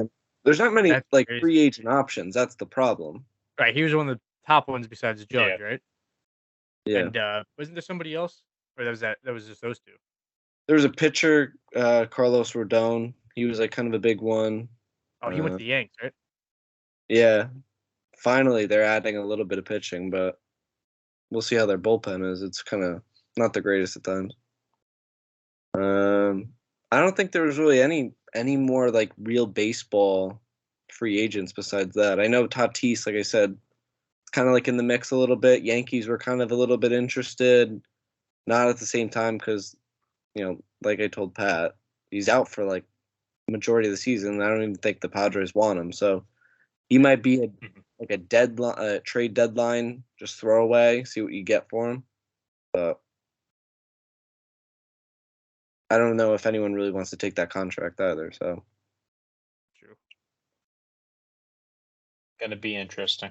There's not many That's crazy. free agent options. That's the problem. Right, he was one of the top ones besides Judge, right? Yeah. And wasn't there somebody else, or that was just those two? There was a pitcher, Carlos Rodon. He was like kind of a big one. Oh, he went to the Yanks, right? Yeah. Finally, they're adding a little bit of pitching, but we'll see how their bullpen is. It's kind of not the greatest at times. I don't think there was really any more like real baseball free agents besides that. I know Tatis, like I said, kind of like in the mix a little bit. Yankees were kind of a little bit interested, not at the same time because, like I told Pat, he's out for like majority of the season. I don't even think the Padres want him, so he might be a deadline, trade deadline, just throw away, see what you get for him. But I don't know if anyone really wants to take that contract either. So True. Gonna be interesting.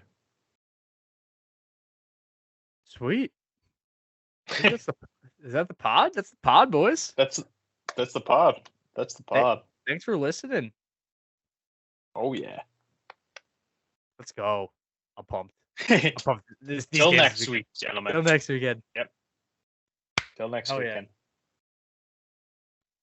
Sweet. Is that the pod? That's the pod, boys. That's the pod. That's the pod. Thanks for listening. Oh yeah. Let's go. I'm pumped. Till next week, gentlemen. Till next weekend. Till next Oh, weekend. Yeah.